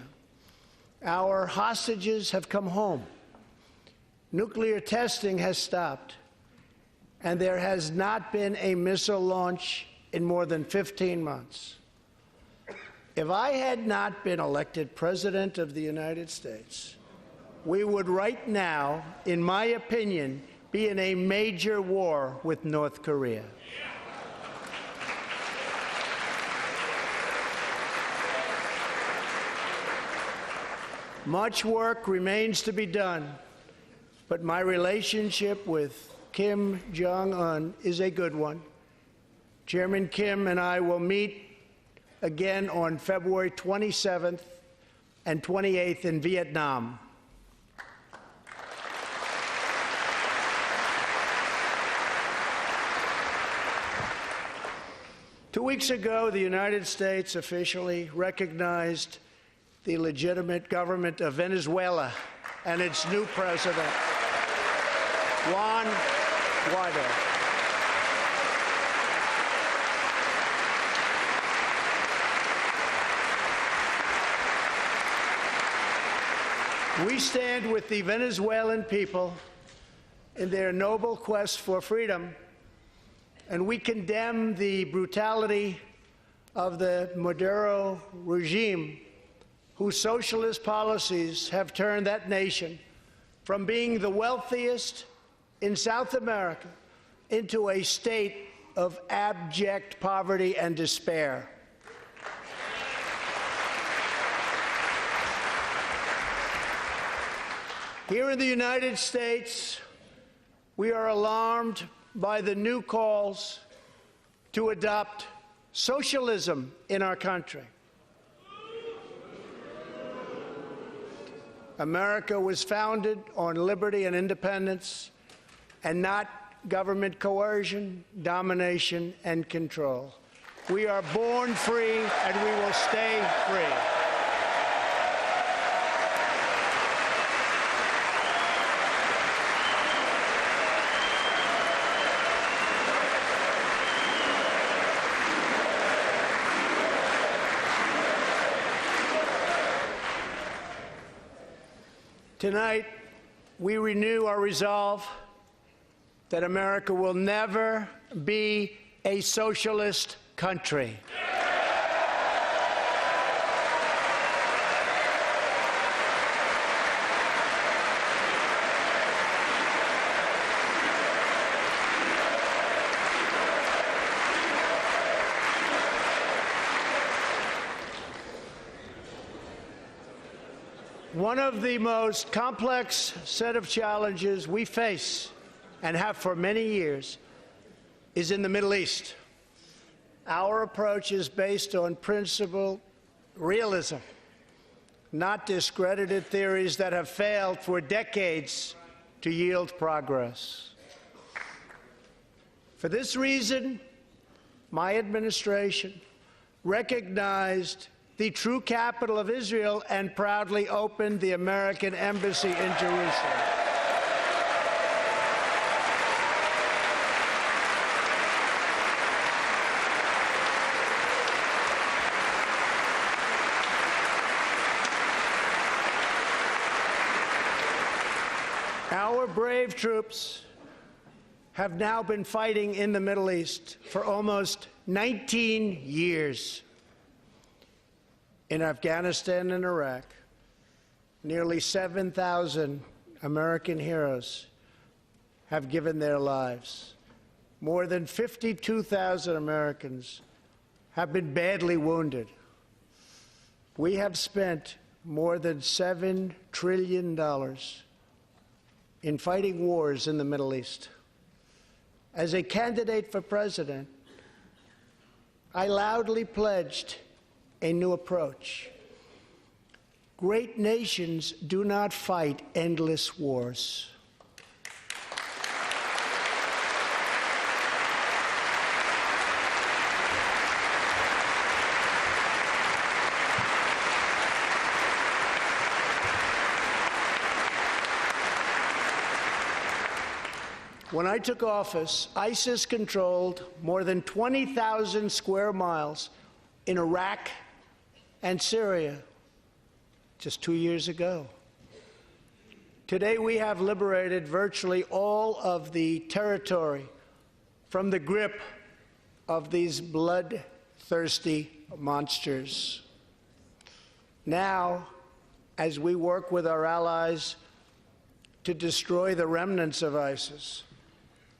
Our hostages have come home. Nuclear testing has stopped, and there has not been a missile launch in more than 15 months. If I had not been elected President of the United States, we would right now, in my opinion, be in a major war with North Korea. Much work remains to be done, but my relationship with Kim Jong-un is a good one. Chairman Kim and I will meet again on February 27th and 28th in Vietnam. Two weeks ago, the United States officially recognized the legitimate government of Venezuela and its new president, Juan Guaido. We stand with the Venezuelan people in their noble quest for freedom, and we condemn the brutality of the Maduro regime, whose socialist policies have turned that nation from being the wealthiest in South America into a state of abject poverty and despair. Here in the United States, we are alarmed by the new calls to adopt socialism in our country. America was founded on liberty and independence, and not government coercion, domination, and control. We are born free, and we will stay free. Tonight, we renew our resolve that America will never be a socialist country. One of the most complex set of challenges we face, and have for many years, is in the Middle East. Our approach is based on principled realism. not discredited theories that have failed for decades to yield progress. For this reason, my administration recognized the true capital of Israel and proudly opened the American embassy in Jerusalem. Our brave troops have now been fighting in the Middle East for almost 19 years. In Afghanistan and Iraq, nearly 7,000 American heroes have given their lives. More than 52,000 Americans have been badly wounded. We have spent more than $7 trillion in fighting wars in the Middle East. As a candidate for president, I loudly pledged a new approach. Great nations do not fight endless wars. When I took office, ISIS controlled more than 20,000 square miles in Iraq and Syria just 2 years ago. Today, we have liberated virtually all of the territory from the grip of these bloodthirsty monsters. Now, as we work with our allies to destroy the remnants of ISIS,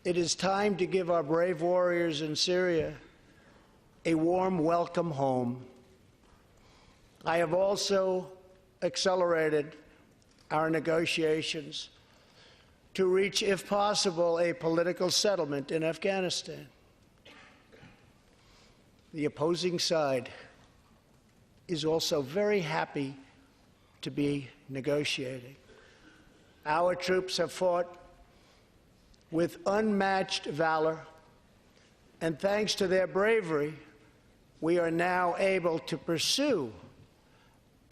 it is time to give our brave warriors in Syria a warm welcome home. I have also accelerated our negotiations to reach, if possible, a political settlement in Afghanistan. The opposing side is also very happy to be negotiating. Our troops have fought with unmatched valor, and thanks to their bravery, we are now able to pursue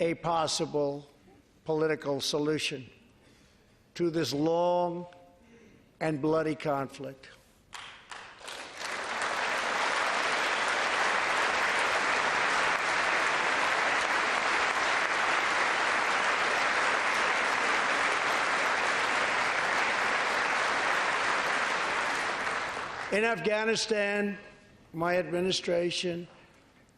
a possible political solution to this long and bloody conflict. In Afghanistan, my administration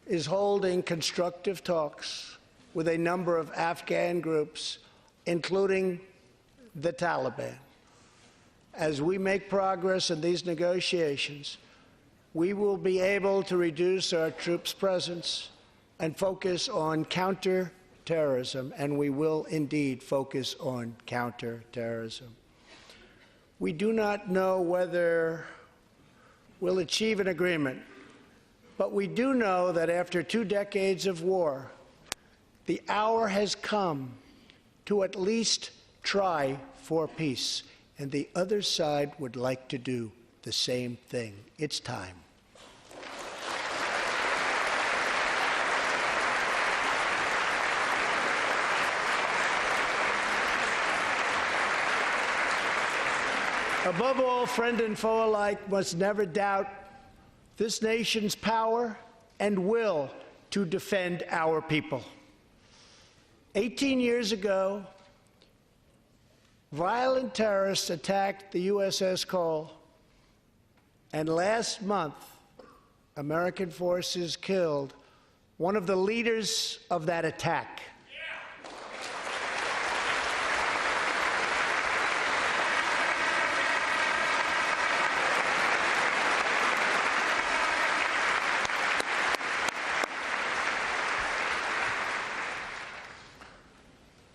is holding constructive talks with a number of Afghan groups, including the Taliban. As we make progress in these negotiations, we will be able to reduce our troops' presence and focus on counterterrorism, and we will indeed focus on counterterrorism. We do not know whether we'll achieve an agreement, but we do know that after 2 decades of war, the hour has come to at least try for peace, and the other side would like to do the same thing. It's time. Above all, friend and foe alike must never doubt this nation's power and will to defend our people. 18 years ago, violent terrorists attacked the USS Cole, and last month, American forces killed one of the leaders of that attack.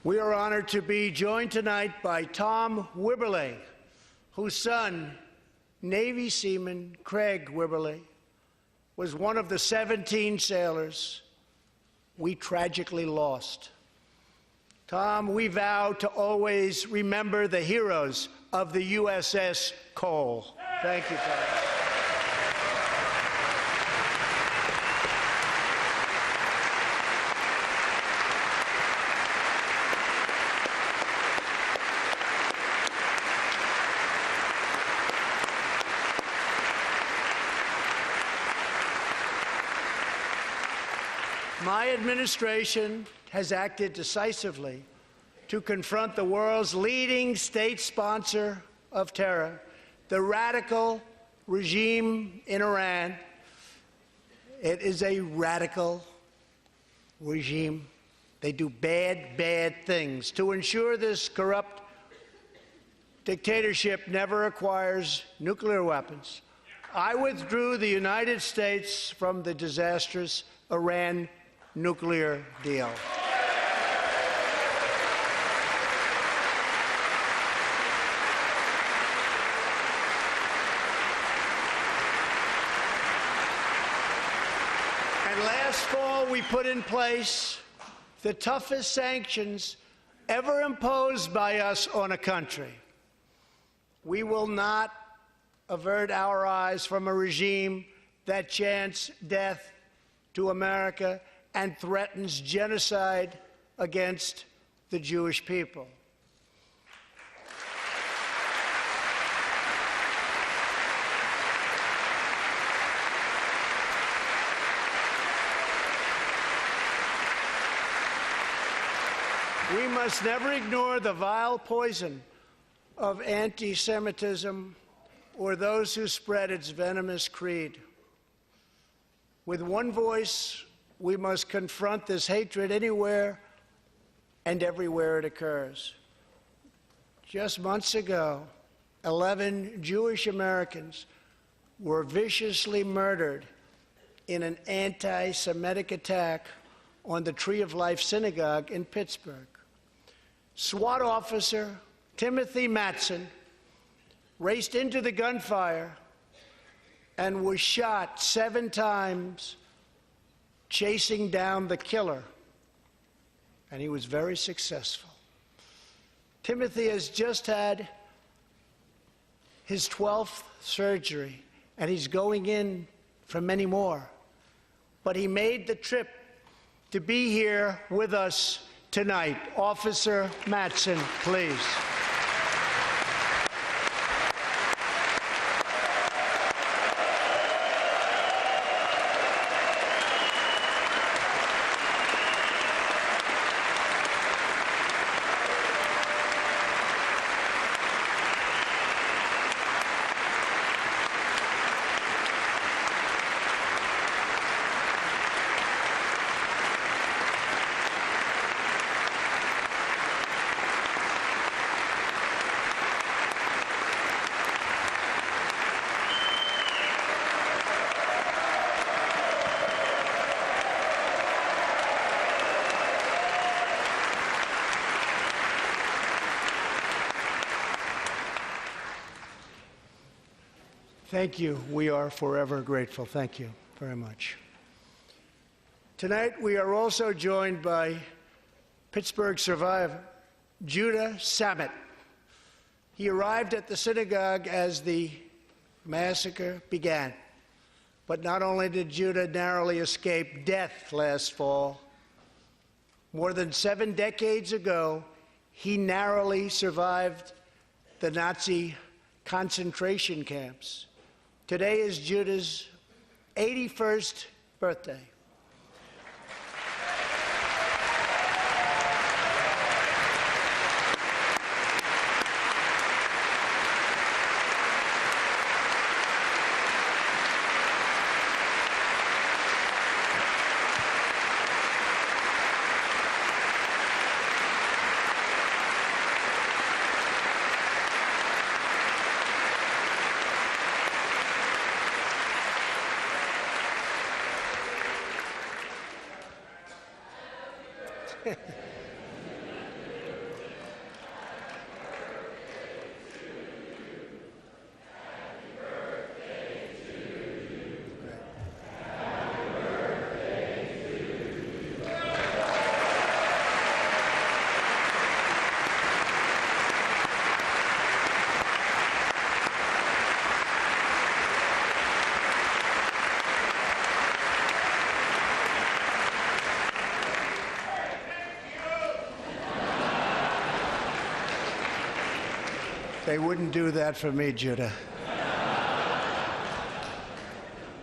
We are honored to be joined tonight by Tom Wibberley, whose son, Navy seaman Craig Wibberley, was one of the 17 sailors we tragically lost. Tom, we vow to always remember the heroes of the USS Cole. Thank you, Tom. My administration has acted decisively to confront the world's leading state sponsor of terror, the radical regime in Iran. It is a radical regime. They do bad, bad things. To ensure this corrupt dictatorship never acquires nuclear weapons, I withdrew the United States from the disastrous Iran nuclear deal. And last fall, we put in place the toughest sanctions ever imposed by us on a country. We will not avert our eyes from a regime that chants death to America and threatens genocide against the Jewish people. We must never ignore the vile poison of anti-Semitism or those who spread its venomous creed. With one voice, we must confront this hatred anywhere and everywhere it occurs. Just months ago, 11 Jewish Americans were viciously murdered in an anti-Semitic attack on the Tree of Life Synagogue in Pittsburgh. SWAT officer Timothy Matson raced into the gunfire and was shot 7 times chasing down the killer, and he was very successful. Timothy has just had his 12th surgery, and he's going in for many more. But he made the trip to be here with us tonight. Officer Matson, please. Thank you. We are forever grateful. Thank you very much. Tonight, we are also joined by Pittsburgh survivor Judah Samet. He arrived at the synagogue as the massacre began. But not only did Judah narrowly escape death last fall, more than 7 decades ago, he narrowly survived the Nazi concentration camps. Today is Judah's 81st birthday. They wouldn't do that for me, Judah.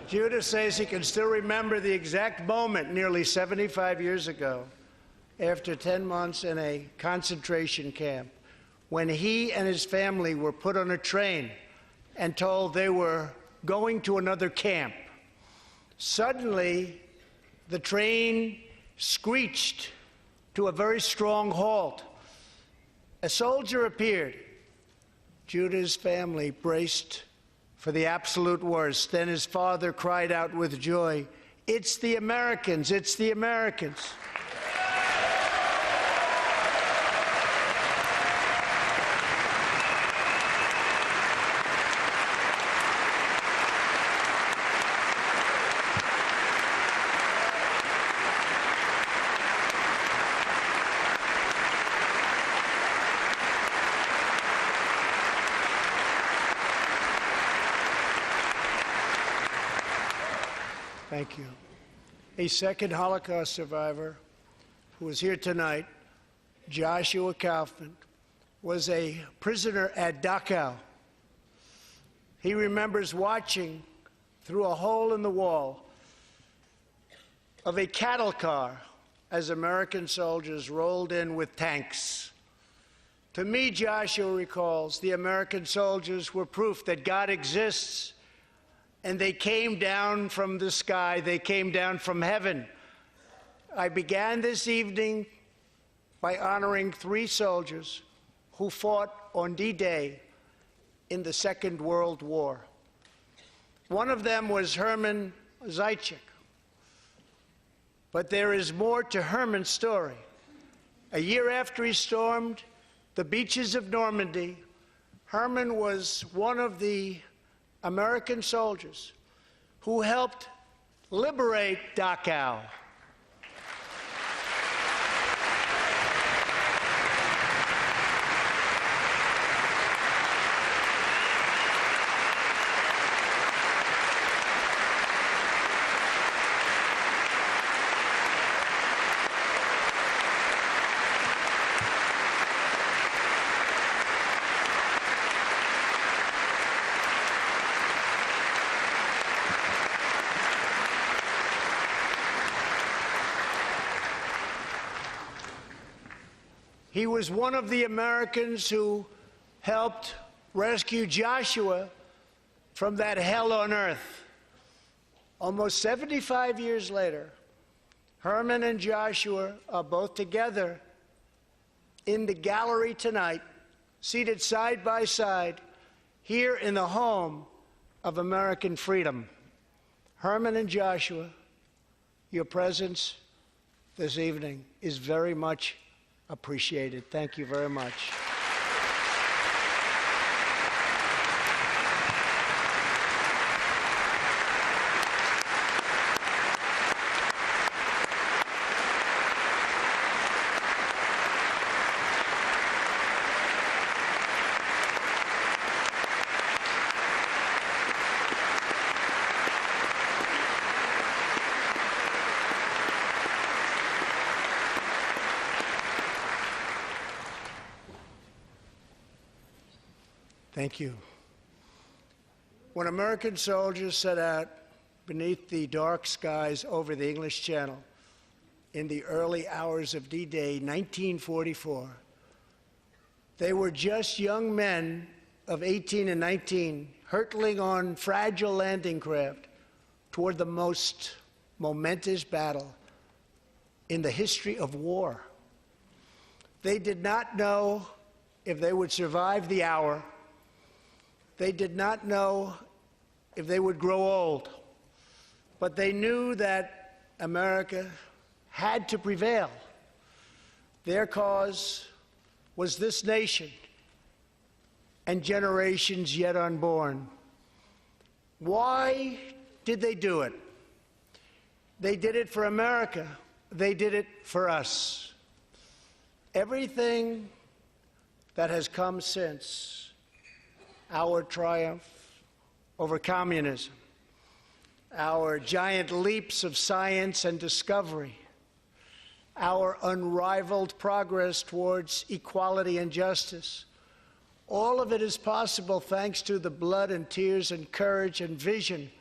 Judah says he can still remember the exact moment nearly 75 years ago, after 10 months in a concentration camp, when he and his family were put on a train and told they were going to another camp. Suddenly, the train screeched to a very strong halt. A soldier appeared. Judah's family braced for the absolute worst. Then his father cried out with joy, "It's the Americans! It's the Americans!" Thank you. A second Holocaust survivor who is here tonight, Joshua Kaufman, was a prisoner at Dachau. He remembers watching through a hole in the wall of a cattle car as American soldiers rolled in with tanks. To me, Joshua recalls, the American soldiers were proof that God exists. And they came down from the sky. They came down from heaven. I began this evening by honoring 3 soldiers who fought on D-Day in the Second World War. One of them was Herman Zaitchik. But there is more to Herman's story. A year after he stormed the beaches of Normandy, Herman was one of the American soldiers who helped liberate Dachau. He was one of the Americans who helped rescue Joshua from that hell on earth. Almost 75 years later, Herman and Joshua are both together in the gallery tonight, seated side by side, here in the home of American freedom. Herman and Joshua, your presence this evening is very much appreciated. Thank you very much. Thank you. When American soldiers set out beneath the dark skies over the English Channel in the early hours of D-Day, 1944, they were just young men of 18 and 19, hurtling on fragile landing craft toward the most momentous battle in the history of war. They did not know if they would survive the hour. They did not know if they would grow old, but they knew that America had to prevail. Their cause was this nation and generations yet unborn. Why did they do it? They did it for America. They did it for us. Everything that has come since our triumph over communism, our giant leaps of science and discovery, our unrivaled progress towards equality and justice, All of it is possible thanks to the blood and tears and courage and vision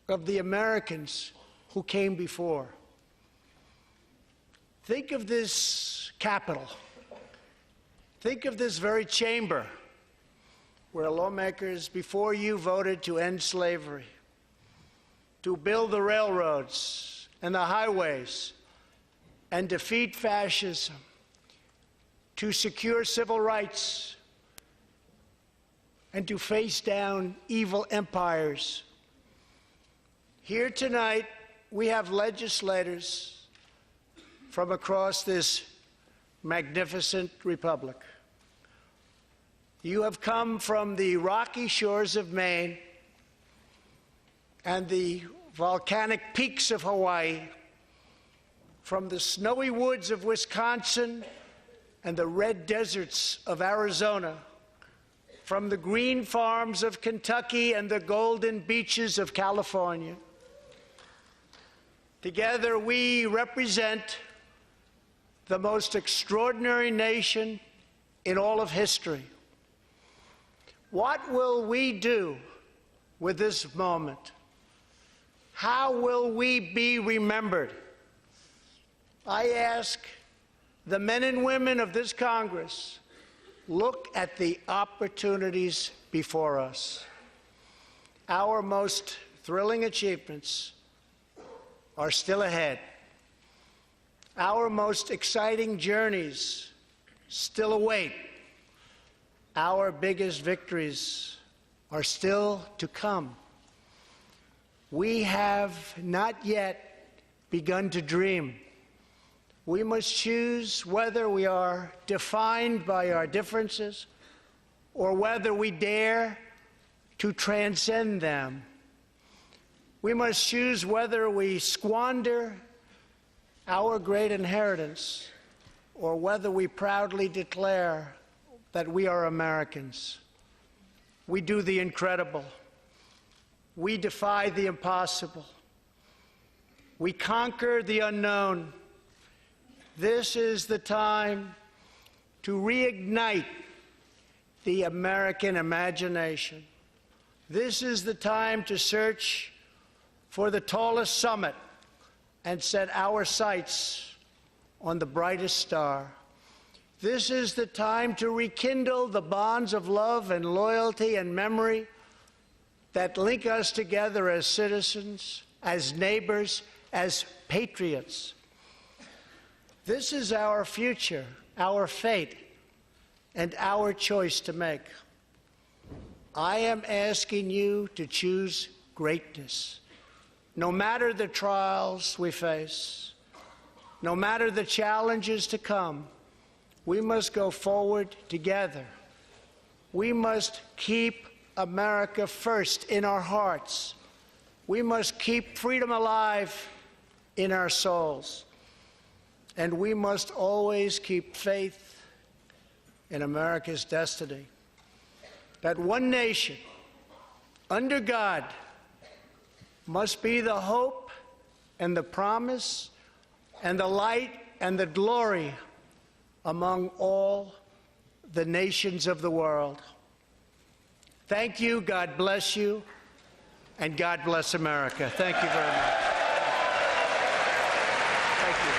of the Americans who came before. Think of this Capitol. Think of this very chamber where lawmakers before you voted to end slavery, to build the railroads and the highways, and defeat fascism, to secure civil rights, and to face down evil empires. Here tonight, we have legislators from across this magnificent republic. You have come from the rocky shores of Maine and the volcanic peaks of Hawaii, from the snowy woods of Wisconsin and the red deserts of Arizona, from the green farms of Kentucky and the golden beaches of California. Together, we represent the most extraordinary nation in all of history. What will we do with this moment? How will we be remembered? I ask the men and women of this Congress, look at the opportunities before us. Our most thrilling achievements are still ahead. Our most exciting journeys still await. Our biggest victories are still to come. We have not yet begun to dream. We must choose whether we are defined by our differences or whether we dare to transcend them. We must choose whether we squander our great inheritance or whether we proudly declare that we are Americans. We do the incredible. We defy the impossible. We conquer the unknown. This is the time to reignite the American imagination. This is the time to search for the tallest summit and set our sights on the brightest star. This is the time to rekindle the bonds of love and loyalty and memory that link us together as citizens, as neighbors, as patriots. This is our future, our fate, and our choice to make. I am asking you to choose greatness. No matter the trials we face, no matter the challenges to come, we must go forward together. We must keep America first in our hearts. We must keep freedom alive in our souls. And we must always keep faith in America's destiny. That one nation, under God, must be the hope and the promise and the light and the glory among all the nations of the world. Thank you, God bless you, and God bless America. Thank you very much. Thank you.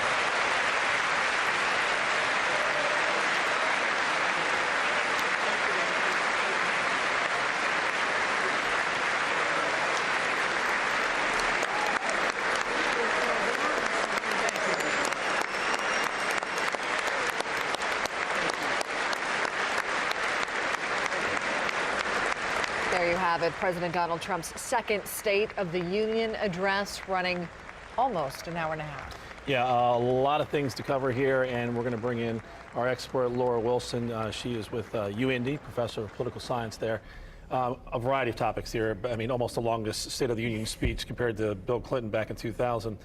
There you have it, President Donald Trump's second State of the Union address, running almost an hour and a half. Yeah, a lot of things to cover here, and we're going to bring in our expert, Laura Wilson. She is with UIndy, professor of political science there. A variety of topics here. I mean, almost the longest State of the Union speech compared to Bill Clinton back in 2000.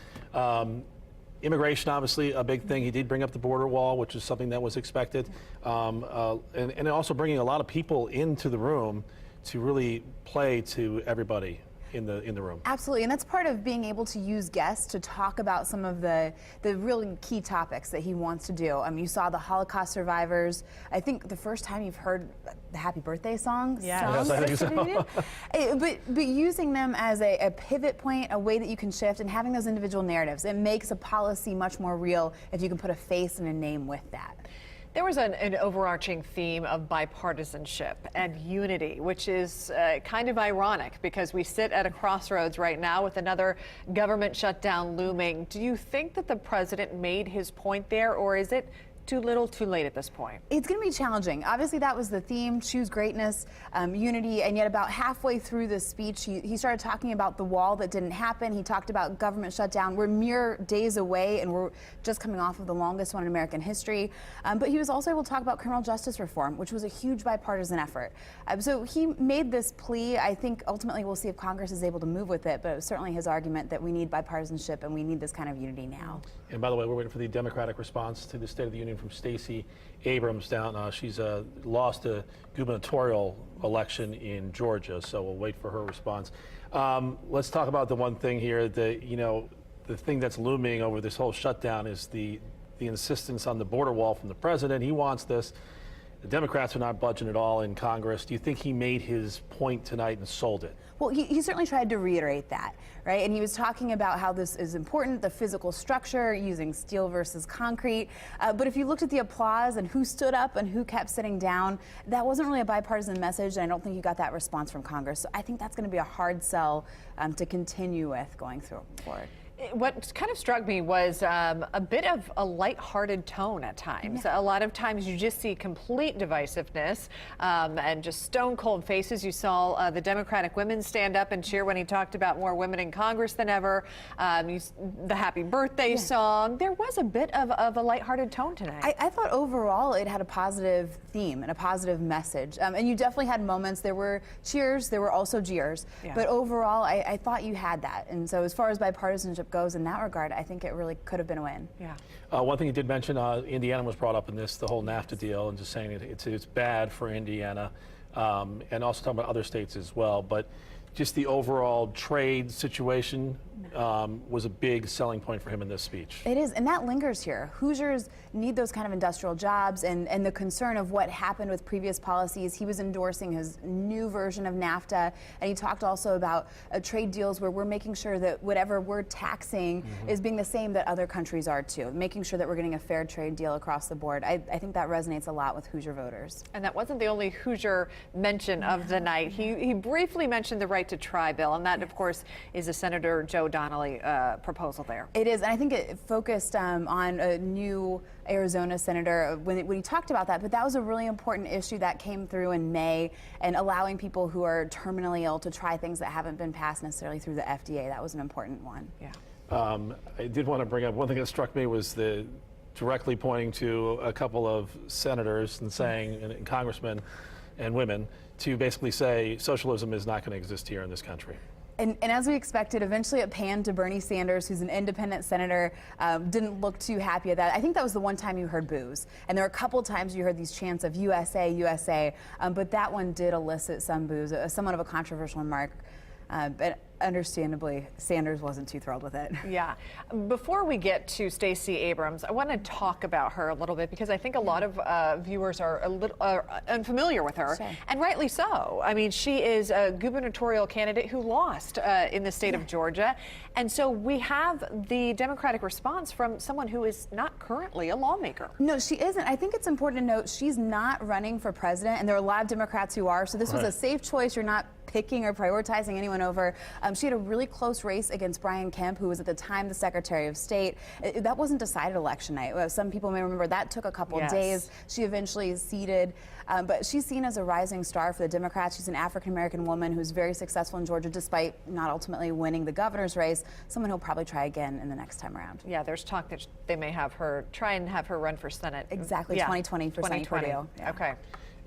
Immigration, obviously, a big thing. He did bring up the border wall, which is something that was expected, and also bringing a lot of people into the room to really play to everybody. in the room. Absolutely, and that's part of being able to use guests to talk about some of the really key topics that he wants to do. You saw the Holocaust survivors. I think the first time you've heard the Happy Birthday songs. Yes, I think so. But using them as a pivot point, a way that you can shift, and having those individual narratives, it makes a policy much more real if you can put a face and a name with that. There was an overarching theme of bipartisanship and unity, which is kind of ironic because we sit at a crossroads right now with another government shutdown looming. Do you think that the president made his point there, or is it too little too late at this point? It's going to be challenging. Obviously, that was the theme, choose greatness, unity, and yet about halfway through the speech, he started talking about the wall that didn't happen. He talked about government shutdown. We're mere days away, and we're just coming off of the longest one in American history. But he was also able to talk about criminal justice reform, which was a huge bipartisan effort. So he made this plea. I think ultimately we'll see if Congress is able to move with it, but it was certainly his argument that we need bipartisanship and we need this kind of unity now. And by the way, we're waiting for the Democratic response to the State of the Union from Stacey Abrams down. She's lost a gubernatorial election in Georgia, so we'll wait for her response. Let's talk about the one thing here that, the thing that's looming over this whole shutdown is the insistence on the border wall from the president. He wants this. The Democrats are not budging at all in Congress. Do you think he made his point tonight and sold it? Well, he certainly tried to reiterate that, right? And he was talking about how this is important, the physical structure, using steel versus concrete. But if you looked at the applause and who stood up and who kept sitting down, that wasn't really a bipartisan message, and I don't think you got that response from Congress. So I think that's going to be a hard sell to continue with going forward. What kind of struck me was a bit of a lighthearted tone at times. Yeah. A lot of times you just see complete divisiveness and just stone cold faces. You saw the Democratic women stand up and cheer when he talked about more women in Congress than ever. The Happy Birthday song. There was a bit of a lighthearted tone tonight. I thought overall it had a positive theme and a positive message. And you definitely had moments. There were cheers, there were also jeers. Yeah. But overall, I thought you had that. And so as far as bipartisanship goes in that regard, I think it really could have been a win. Yeah. One thing you did mention, Indiana was brought up in this, the whole NAFTA deal, and just saying it's bad for Indiana, and also talking about other states as well. But just the overall trade situation was a big selling point for him in this speech. It is, and that lingers here. Hoosiers need those kind of industrial jobs, and the concern of what happened with previous policies. He was endorsing his new version of NAFTA, and he talked also about trade deals where we're making sure that whatever we're taxing is being the same that other countries are too, making sure that we're getting a fair trade deal across the board. I think that resonates a lot with Hoosier voters. And that wasn't the only Hoosier mention of the night. He briefly mentioned the right to try bill, and that, of course, is a Senator Joe Donnelly proposal there. It is, and I think it focused on a new Arizona senator when he talked about that, but that was a really important issue that came through in May, and allowing people who are terminally ill to try things that haven't been passed necessarily through the FDA. That was an important one. Yeah. I did want to bring up one thing that struck me was the directly pointing to a couple of senators and saying, and congressmen and women, to basically say socialism is not going to exist here in this country. And as we expected, eventually it panned to Bernie Sanders, who's an independent senator, didn't look too happy at that. I think that was the one time you heard boos. And there were a couple times you heard these chants of USA, USA, but that one did elicit some boos, somewhat of a controversial remark. But understandably, Sanders wasn't too thrilled with it. Yeah. Before we get to Stacey Abrams, I want to talk about her a little bit because I think a lot of viewers are a little unfamiliar with her, and rightly so. I mean, she is a gubernatorial candidate who lost in the state of Georgia, and so we have the Democratic response from someone who is not currently a lawmaker. No, she isn't. I think it's important to note she's not running for president, and there are a lot of Democrats who are, so this was a safe choice. You're not picking or prioritizing anyone over. She had a really close race against Brian Kemp, who was at the time the Secretary of State. That wasn't decided election night. Some people may remember that took a couple of days. She eventually ceded, but she's seen as a rising star for the Democrats. She's an African-American woman who's very successful in Georgia, despite not ultimately winning the governor's race. Someone who'll probably try again in the next time around. Yeah, there's talk that they may have her run for Senate. Exactly, 2020 for Senate Purdue. Yeah. Okay.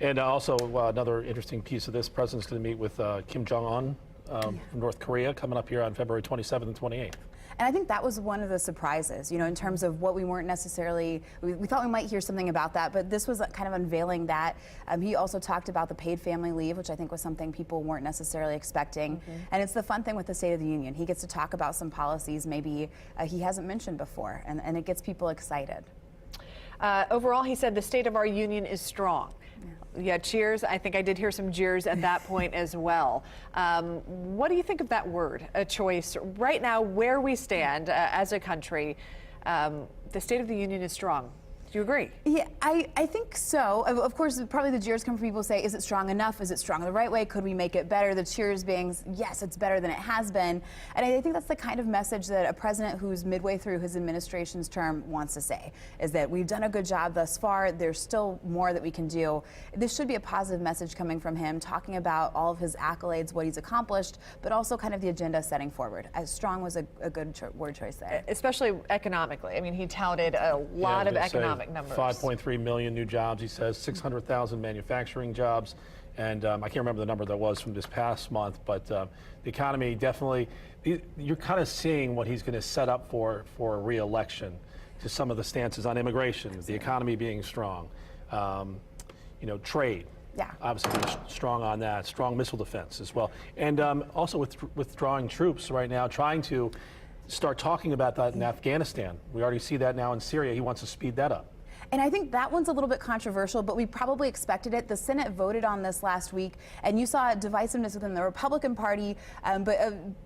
And also another interesting piece of this, president's going to meet with Kim Jong-un from North Korea coming up here on February 27th and 28th. And I think that was one of the surprises, you know, in terms of what we weren't necessarily, we thought we might hear something about that, but this was kind of unveiling that. He also talked about the paid family leave, which I think was something people weren't necessarily expecting. And it's the fun thing with the State of the Union. He gets to talk about some policies maybe he hasn't mentioned before, and it gets people excited. Overall, he said the state of our union is strong. Yeah, cheers. I think I did hear some jeers at that point as well. What do you think of that word, a choice? Right now, where we stand as a country, the State of the Union is strong. Do you agree? Yeah, I think so. Of course, probably the jeers come from people who say, is it strong enough? Is it strong the right way? Could we make it better? The cheers being, yes, it's better than it has been. And I think that's the kind of message that a president who's midway through his administration's term wants to say, is that we've done a good job thus far. There's still more that we can do. This should be a positive message coming from him, talking about all of his accolades, what he's accomplished, but also kind of the agenda setting forward. As strong was a good word choice there. Especially economically. I mean, he touted a lot of economic numbers. 5.3 million new jobs, he says, 600,000 manufacturing jobs, and I can't remember the number that was from this past month, but the economy definitely, you're kind of seeing what he's going to set up for a re-election, to some of the stances on immigration, the economy being strong, you know, trade. Yeah. Obviously being strong on that, strong missile defense as well, and also withdrawing troops right now, trying to start talking about that in Afghanistan. We already see that now in Syria. He wants to speed that up. And I think that one's a little bit controversial, but we probably expected it. The Senate voted on this last week, and you saw divisiveness within the Republican Party, but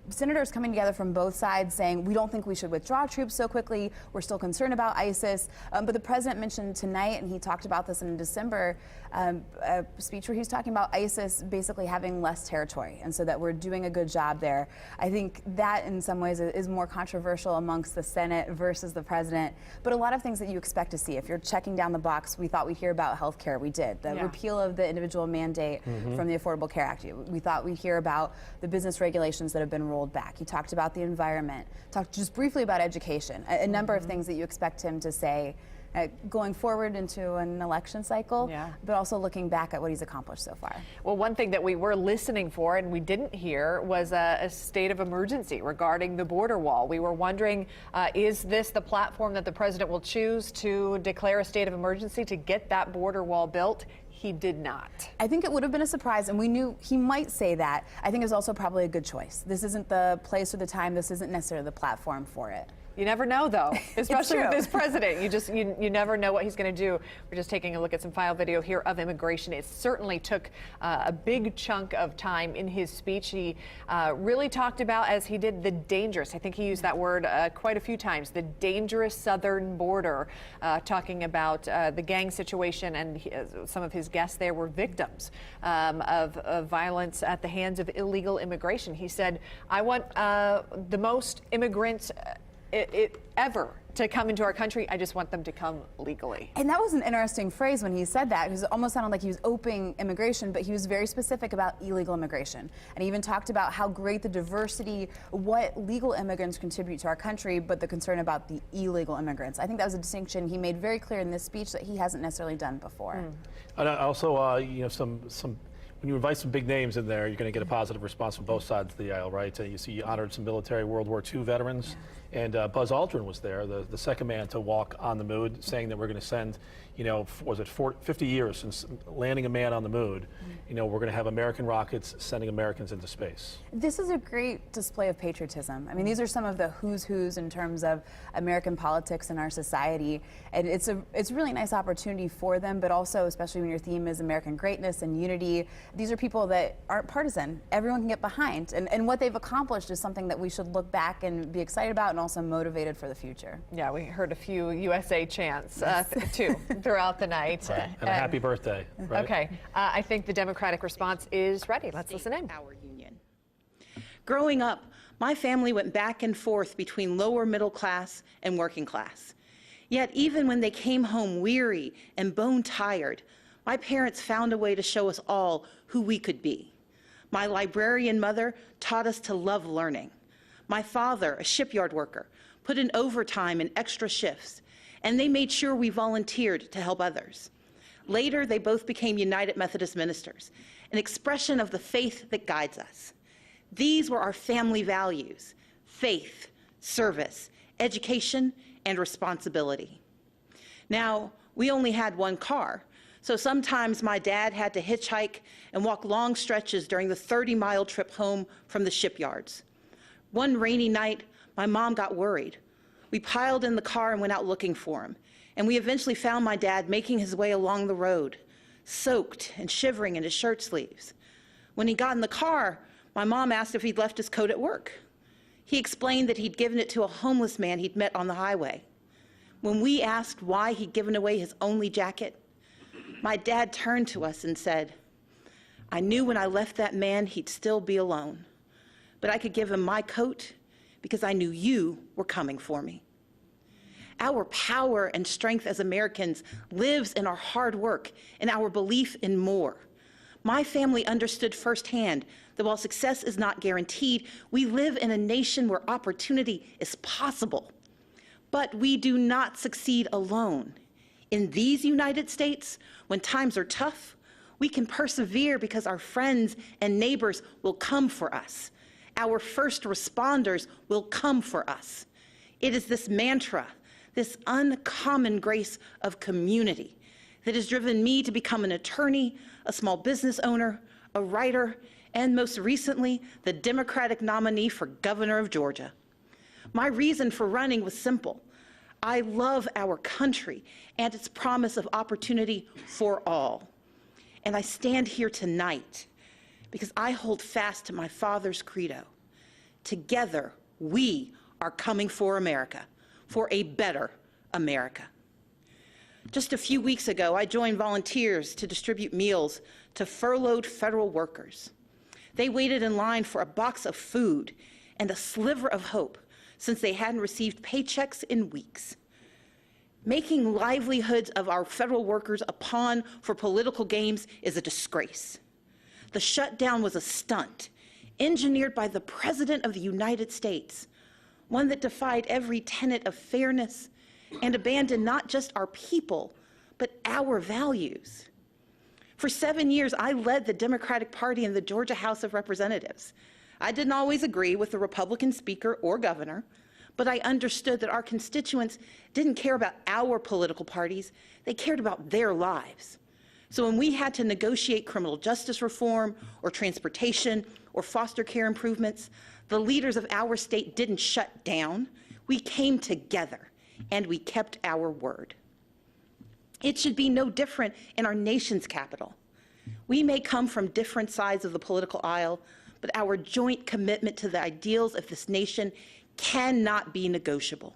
senators coming together from both sides saying, we don't think we should withdraw troops so quickly. We're still concerned about ISIS. But the president mentioned tonight, and he talked about this in December, a speech where he was talking about ISIS basically having less territory, and so that we're doing a good job there. I think that in some ways is more controversial amongst the Senate versus the president, but a lot of things that you expect to see. If you're checking down the box, we thought we'd hear about health care. We did. The repeal of the individual mandate from the Affordable Care Act. We thought we'd hear about the business regulations that have been rolled back. He talked about the environment, talked just briefly about education, a number of things that you expect him to say going forward into an election cycle, but also looking back at what he's accomplished so far. Well, one thing that we were listening for and we didn't hear was a state of emergency regarding the border wall. We were wondering, is this the platform that the president will choose to declare a state of emergency to get that border wall built? He did not. I think it would have been a surprise, and we knew he might say that. I think it was also probably a good choice. This isn't the place or the time. This isn't necessarily the platform for it. You never know, though, especially with this president. You never know what he's going to do. We're just taking a look at some file video here of immigration. It certainly took a big chunk of time in his speech. He really talked about, as he did, the dangerous, I think he used that word quite a few times, the dangerous southern border, talking about the gang situation, and some of his guests there were victims of violence at the hands of illegal immigration. He said, I want the most immigrants ever to come into our country. I just want them to come legally. And that was an interesting phrase when he said that, because it almost sounded like he was opening immigration, but he was very specific about illegal immigration. And he even talked about how great the diversity, what legal immigrants contribute to our country, but the concern about the illegal immigrants. I think that was a distinction he made very clear in this speech that he hasn't necessarily done before. And also, you know, some when you invite some big names in there, you're going to get a positive response from both sides of the aisle, right? You see, you honored some military World War II veterans, and Buzz Aldrin was there, the second man to walk on the moon, saying that we're going to send, you know, was it 50 years since landing a man on the moon? You know, we're going to have American rockets sending Americans into space. This is a great display of patriotism. I mean, these are some of the who's who's in terms of American politics in our society, and it's a really nice opportunity for them, but also, especially when your theme is American greatness and unity, these are people that aren't partisan. Everyone can get behind, and what they've accomplished is something that we should look back and be excited about and also motivated for the future. Yeah, we heard a few USA chants too throughout the night. Right. And a happy birthday. Right? Okay, I think the Democratic response is ready. Let's listen in. Our union. Growing up, my family went back and forth between lower middle class and working class. Yet even when they came home weary and bone tired, my parents found a way to show us all who we could be. My librarian mother taught us to love learning. My father, a shipyard worker, put in overtime and extra shifts, and they made sure we volunteered to help others. Later, they both became United Methodist ministers, an expression of the faith that guides us. These were our family values: faith, service, education, and responsibility. Now, we only had one car, so sometimes my dad had to hitchhike and walk long stretches during the 30-mile trip home from the shipyards. One rainy night, my mom got worried. We piled in the car and went out looking for him, and we eventually found my dad making his way along the road, soaked and shivering in his shirt sleeves. When he got in the car, my mom asked if he'd left his coat at work. He explained that he'd given it to a homeless man he'd met on the highway. When we asked why he'd given away his only jacket, my dad turned to us and said, "I knew when I left that man he'd still be alone, but I could give him my coat because I knew you were coming for me." Our power and strength as Americans lives in our hard work and our belief in more. My family understood firsthand that while success is not guaranteed, we live in a nation where opportunity is possible. But we do not succeed alone. In these United States, when times are tough, we can persevere because our friends and neighbors will come for us. Our first responders will come for us. It is this mantra, this uncommon grace of community, that has driven me to become an attorney, a small business owner, a writer, and most recently, the Democratic nominee for governor of Georgia. My reason for running was simple. I love our country and its promise of opportunity for all. And I stand here tonight because I hold fast to my father's credo. Together, we are coming for America, for a better America. Just a few weeks ago, I joined volunteers to distribute meals to furloughed federal workers. They waited in line for a box of food and a sliver of hope since they hadn't received paychecks in weeks. Making livelihoods of our federal workers a pawn for political games is a disgrace. The shutdown was a stunt engineered by the President of the United States, one that defied every tenet of fairness and abandoned not just our people, but our values. For 7 years, I led the Democratic Party in the Georgia House of Representatives. I didn't always agree with the Republican speaker or governor, but I understood that our constituents didn't care about our political parties, they cared about their lives. So when we had to negotiate criminal justice reform or transportation or foster care improvements, the leaders of our state didn't shut down. We came together and we kept our word. It should be no different in our nation's capital. We may come from different sides of the political aisle, but our joint commitment to the ideals of this nation cannot be negotiable.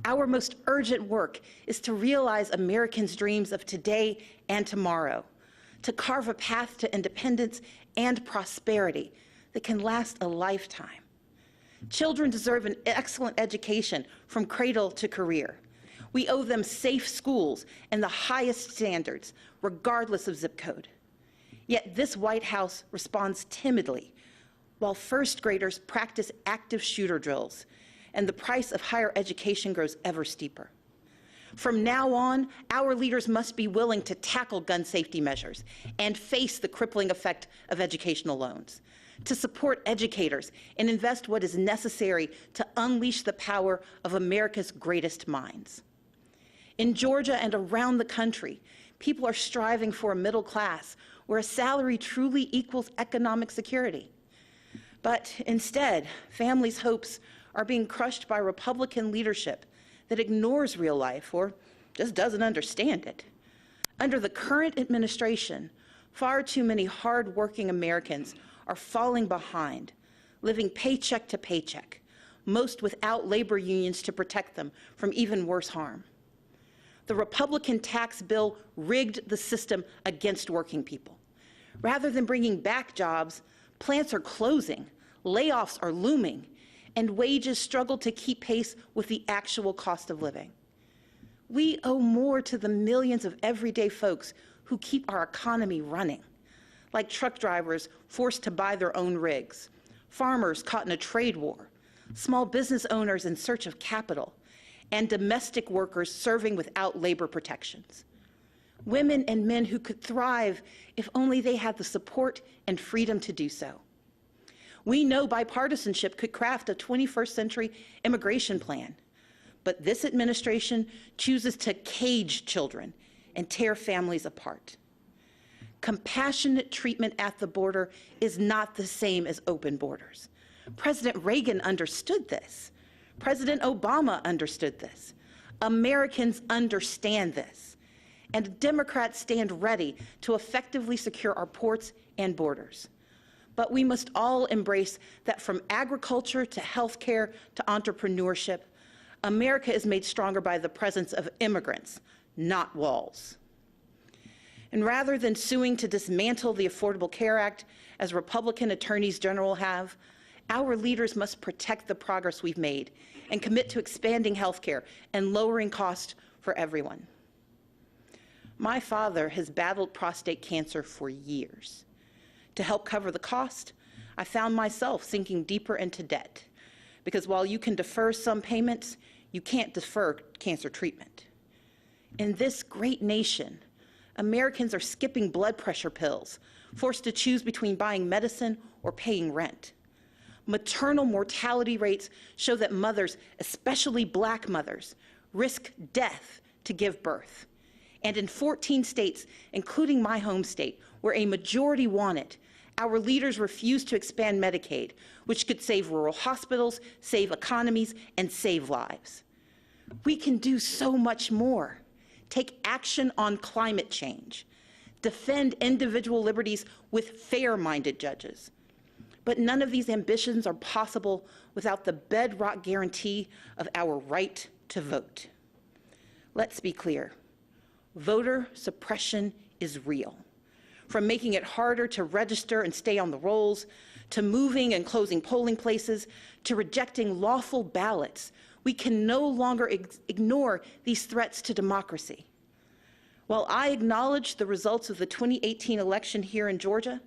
Our most urgent work is to realize Americans' dreams of today and tomorrow, to carve a path to independence and prosperity that can last a lifetime. Children deserve an excellent education from cradle to career. We owe them safe schools and the highest standards, regardless of zip code. Yet this White House responds timidly, while first graders practice active shooter drills, and the price of higher education grows ever steeper. From now on, our leaders must be willing to tackle gun safety measures and face the crippling effect of educational loans, to support educators and invest what is necessary to unleash the power of America's greatest minds. In Georgia and around the country, people are striving for a middle class where a salary truly equals economic security. But instead, families' hopes are being crushed by Republican leadership that ignores real life or just doesn't understand it. Under the current administration, far too many hard-working Americans are falling behind, living paycheck to paycheck, most without labor unions to protect them from even worse harm. The Republican tax bill rigged the system against working people. Rather than bringing back jobs, plants are closing, layoffs are looming, and wages struggle to keep pace with the actual cost of living. We owe more to the millions of everyday folks who keep our economy running, like truck drivers forced to buy their own rigs, farmers caught in a trade war, small business owners in search of capital, and domestic workers serving without labor protections. Women and men who could thrive if only they had the support and freedom to do so. We know bipartisanship could craft a 21st century immigration plan, but this administration chooses to cage children and tear families apart. Compassionate treatment at the border is not the same as open borders. President Reagan understood this. President Obama understood this. Americans understand this. And Democrats stand ready to effectively secure our ports and borders. But we must all embrace that from agriculture to healthcare to entrepreneurship, America is made stronger by the presence of immigrants, not walls. And rather than suing to dismantle the Affordable Care Act, as Republican attorneys general have, our leaders must protect the progress we've made and commit to expanding health care and lowering costs for everyone. My father has battled prostate cancer for years. To help cover the cost, I found myself sinking deeper into debt, because while you can defer some payments, you can't defer cancer treatment. In this great nation, Americans are skipping blood pressure pills, forced to choose between buying medicine or paying rent. Maternal mortality rates show that mothers, especially Black mothers, risk death to give birth. And in 14 states, including my home state, where a majority want it, our leaders refuse to expand Medicaid, which could save rural hospitals, save economies, and save lives. We can do so much more. Take action on climate change. Defend individual liberties with fair-minded judges. But none of these ambitions are possible without the bedrock guarantee of our right to vote. Let's be clear. Voter suppression is real. From making it harder to register and stay on the rolls, to moving and closing polling places, to rejecting lawful ballots, we can no longer ignore these threats to democracy. While I acknowledge the results of the 2018 election here in Georgia,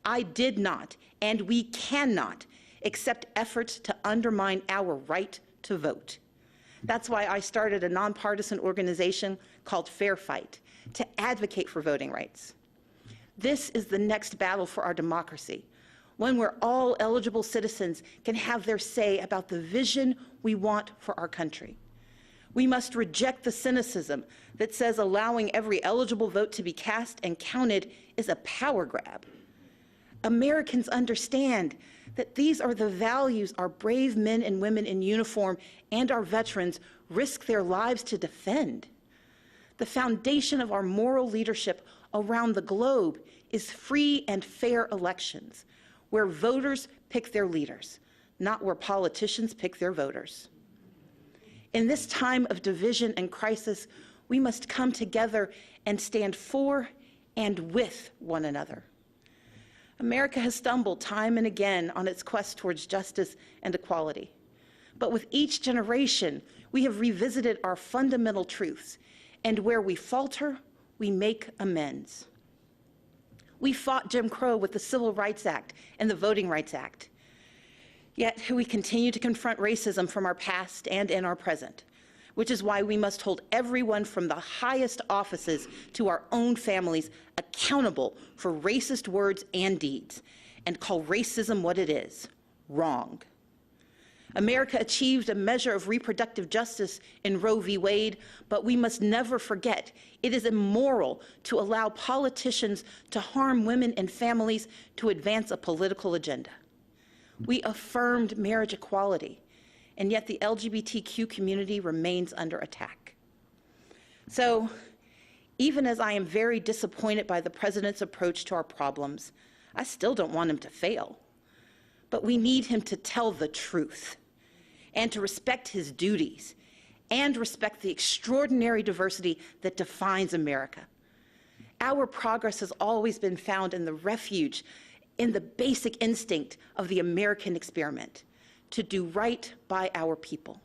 I did not, and we cannot, accept efforts to undermine our right to vote. That's why I started a nonpartisan organization called Fair Fight to advocate for voting rights. This is the next battle for our democracy, one where all eligible citizens can have their say about the vision we want for our country. We must reject the cynicism that says allowing every eligible vote to be cast and counted is a power grab. Americans understand that these are the values our brave men and women in uniform and our veterans risk their lives to defend. The foundation of our moral leadership around the globe is free and fair elections, where voters pick their leaders, not where politicians pick their voters. In this time of division and crisis, we must come together and stand for and with one another. America has stumbled time and again on its quest towards justice and equality. But with each generation, we have revisited our fundamental truths, and where we falter, we make amends. We fought Jim Crow with the Civil Rights Act and the Voting Rights Act. Yet we continue to confront racism from our past and in our present, which is why we must hold everyone from the highest offices to our own families accountable for racist words and deeds, and call racism what it is: wrong. America achieved a measure of reproductive justice in Roe v. Wade, but we must never forget it is immoral to allow politicians to harm women and families to advance a political agenda. We affirmed marriage equality, and yet the LGBTQ community remains under attack. So, even as I am very disappointed by the president's approach to our problems, I still don't want him to fail. But we need him to tell the truth, and to respect his duties, and respect the extraordinary diversity that defines America. Our progress has always been found in the refuge, in the basic instinct of the American experiment, to do right by our people.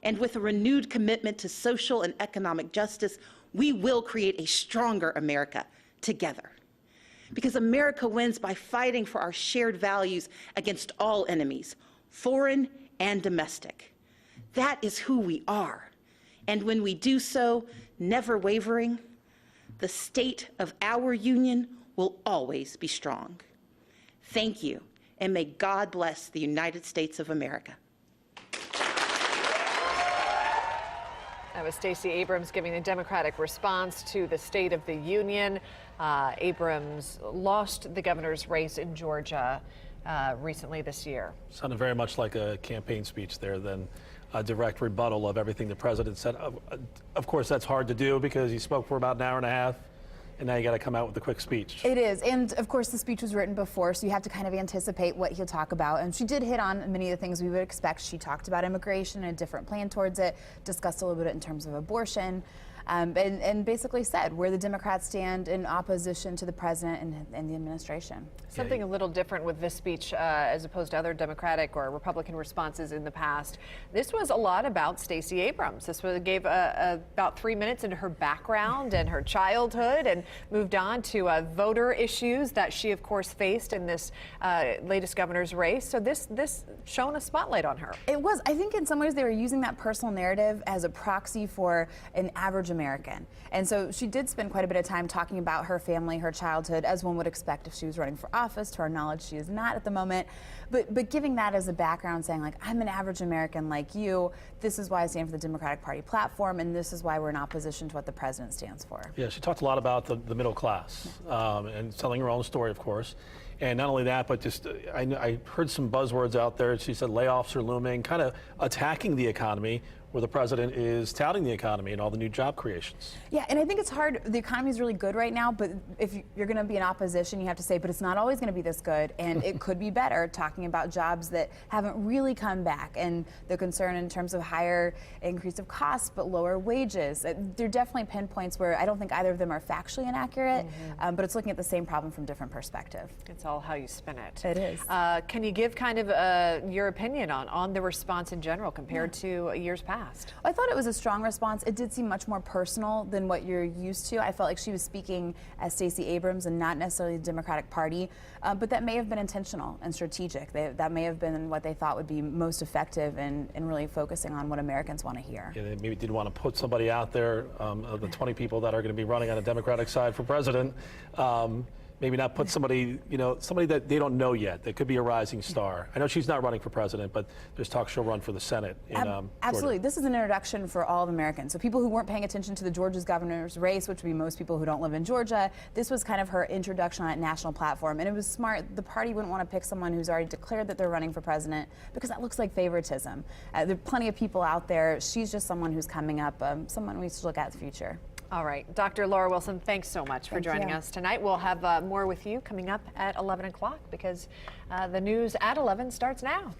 And with a renewed commitment to social and economic justice, we will create a stronger America together. Because America wins by fighting for our shared values against all enemies, foreign and domestic. That is who we are. And when we do so, never wavering, the state of our union will always be strong. Thank you, and may God bless the United States of America. That was Stacey Abrams giving the Democratic response to the State of the Union. Abrams lost the governor's race in Georgia recently this year. Sounded very much like a campaign speech there than a direct rebuttal of everything the president said. Of course, that's hard to do because he spoke for about an hour and a half, and now you got to come out with a quick speech. It is, and of course the speech was written before, so you have to kind of anticipate what he'll talk about. And she did hit on many of the things we would expect. She talked about immigration and a different plan towards it, discussed a little bit in terms of abortion, and basically said where the Democrats stand in opposition to the president and the administration. Something a little different with this speech as opposed to other Democratic or Republican responses in the past. This was a lot about Stacey Abrams. This gave about 3 minutes into her background and her childhood, and moved on to voter issues that she, of course, faced in this latest governor's race. So this shone a spotlight on her. It was. I think in some ways they were using that personal narrative as a proxy for an average American. And so she did spend quite a bit of time talking about her family, her childhood, as one would expect if she was running for office. To our knowledge, she is not at the moment. But giving that as a background, saying, like, I'm an average American like you. This is why I stand for the Democratic Party platform, and this is why we're in opposition to what the president stands for. Yeah, she talked a lot about the middle class and telling her own story, of course. And not only that, but just I heard some buzzwords out there. She said layoffs are looming, kind of attacking the economy, where the president is touting the economy and all the new job creations. Yeah, and I think it's hard. The economy is really good right now, but if you're going to be in opposition, you have to say, but it's not always going to be this good, and it could be better, talking about jobs that haven't really come back, and the concern in terms of higher increase of costs, but lower wages. There are definitely pinpoints where I don't think either of them are factually inaccurate, but it's looking at the same problem from different perspective. It's all how you spin it. It is. Can you give kind of your opinion on the response in general compared to years past? I thought it was a strong response. It did seem much more personal than what you're used to. I felt like she was speaking as Stacey Abrams and not necessarily the Democratic Party, but that may have been intentional and strategic. That may have been what they thought would be most effective in really focusing on what Americans want to hear. Yeah, they maybe didn't want to put somebody out there, of the 20 people that are going to be running on the Democratic side for president. Maybe not put somebody, somebody that they don't know yet, that could be a rising star. I know she's not running for president, but there's talk she'll run for the Senate in Absolutely. Georgia. This is an introduction for all of Americans. So people who weren't paying attention to the Georgia's governor's race, which would be most people who don't live in Georgia, this was kind of her introduction on a national platform. And it was smart. The party wouldn't want to pick someone who's already declared that they're running for president because that looks like favoritism. There are plenty of people out there. She's just someone who's coming up, someone we should look at in the future. All right. Dr. Laura Wilson, thanks so much for joining us tonight. We'll have more with you coming up at 11 o'clock because the news at 11 starts now.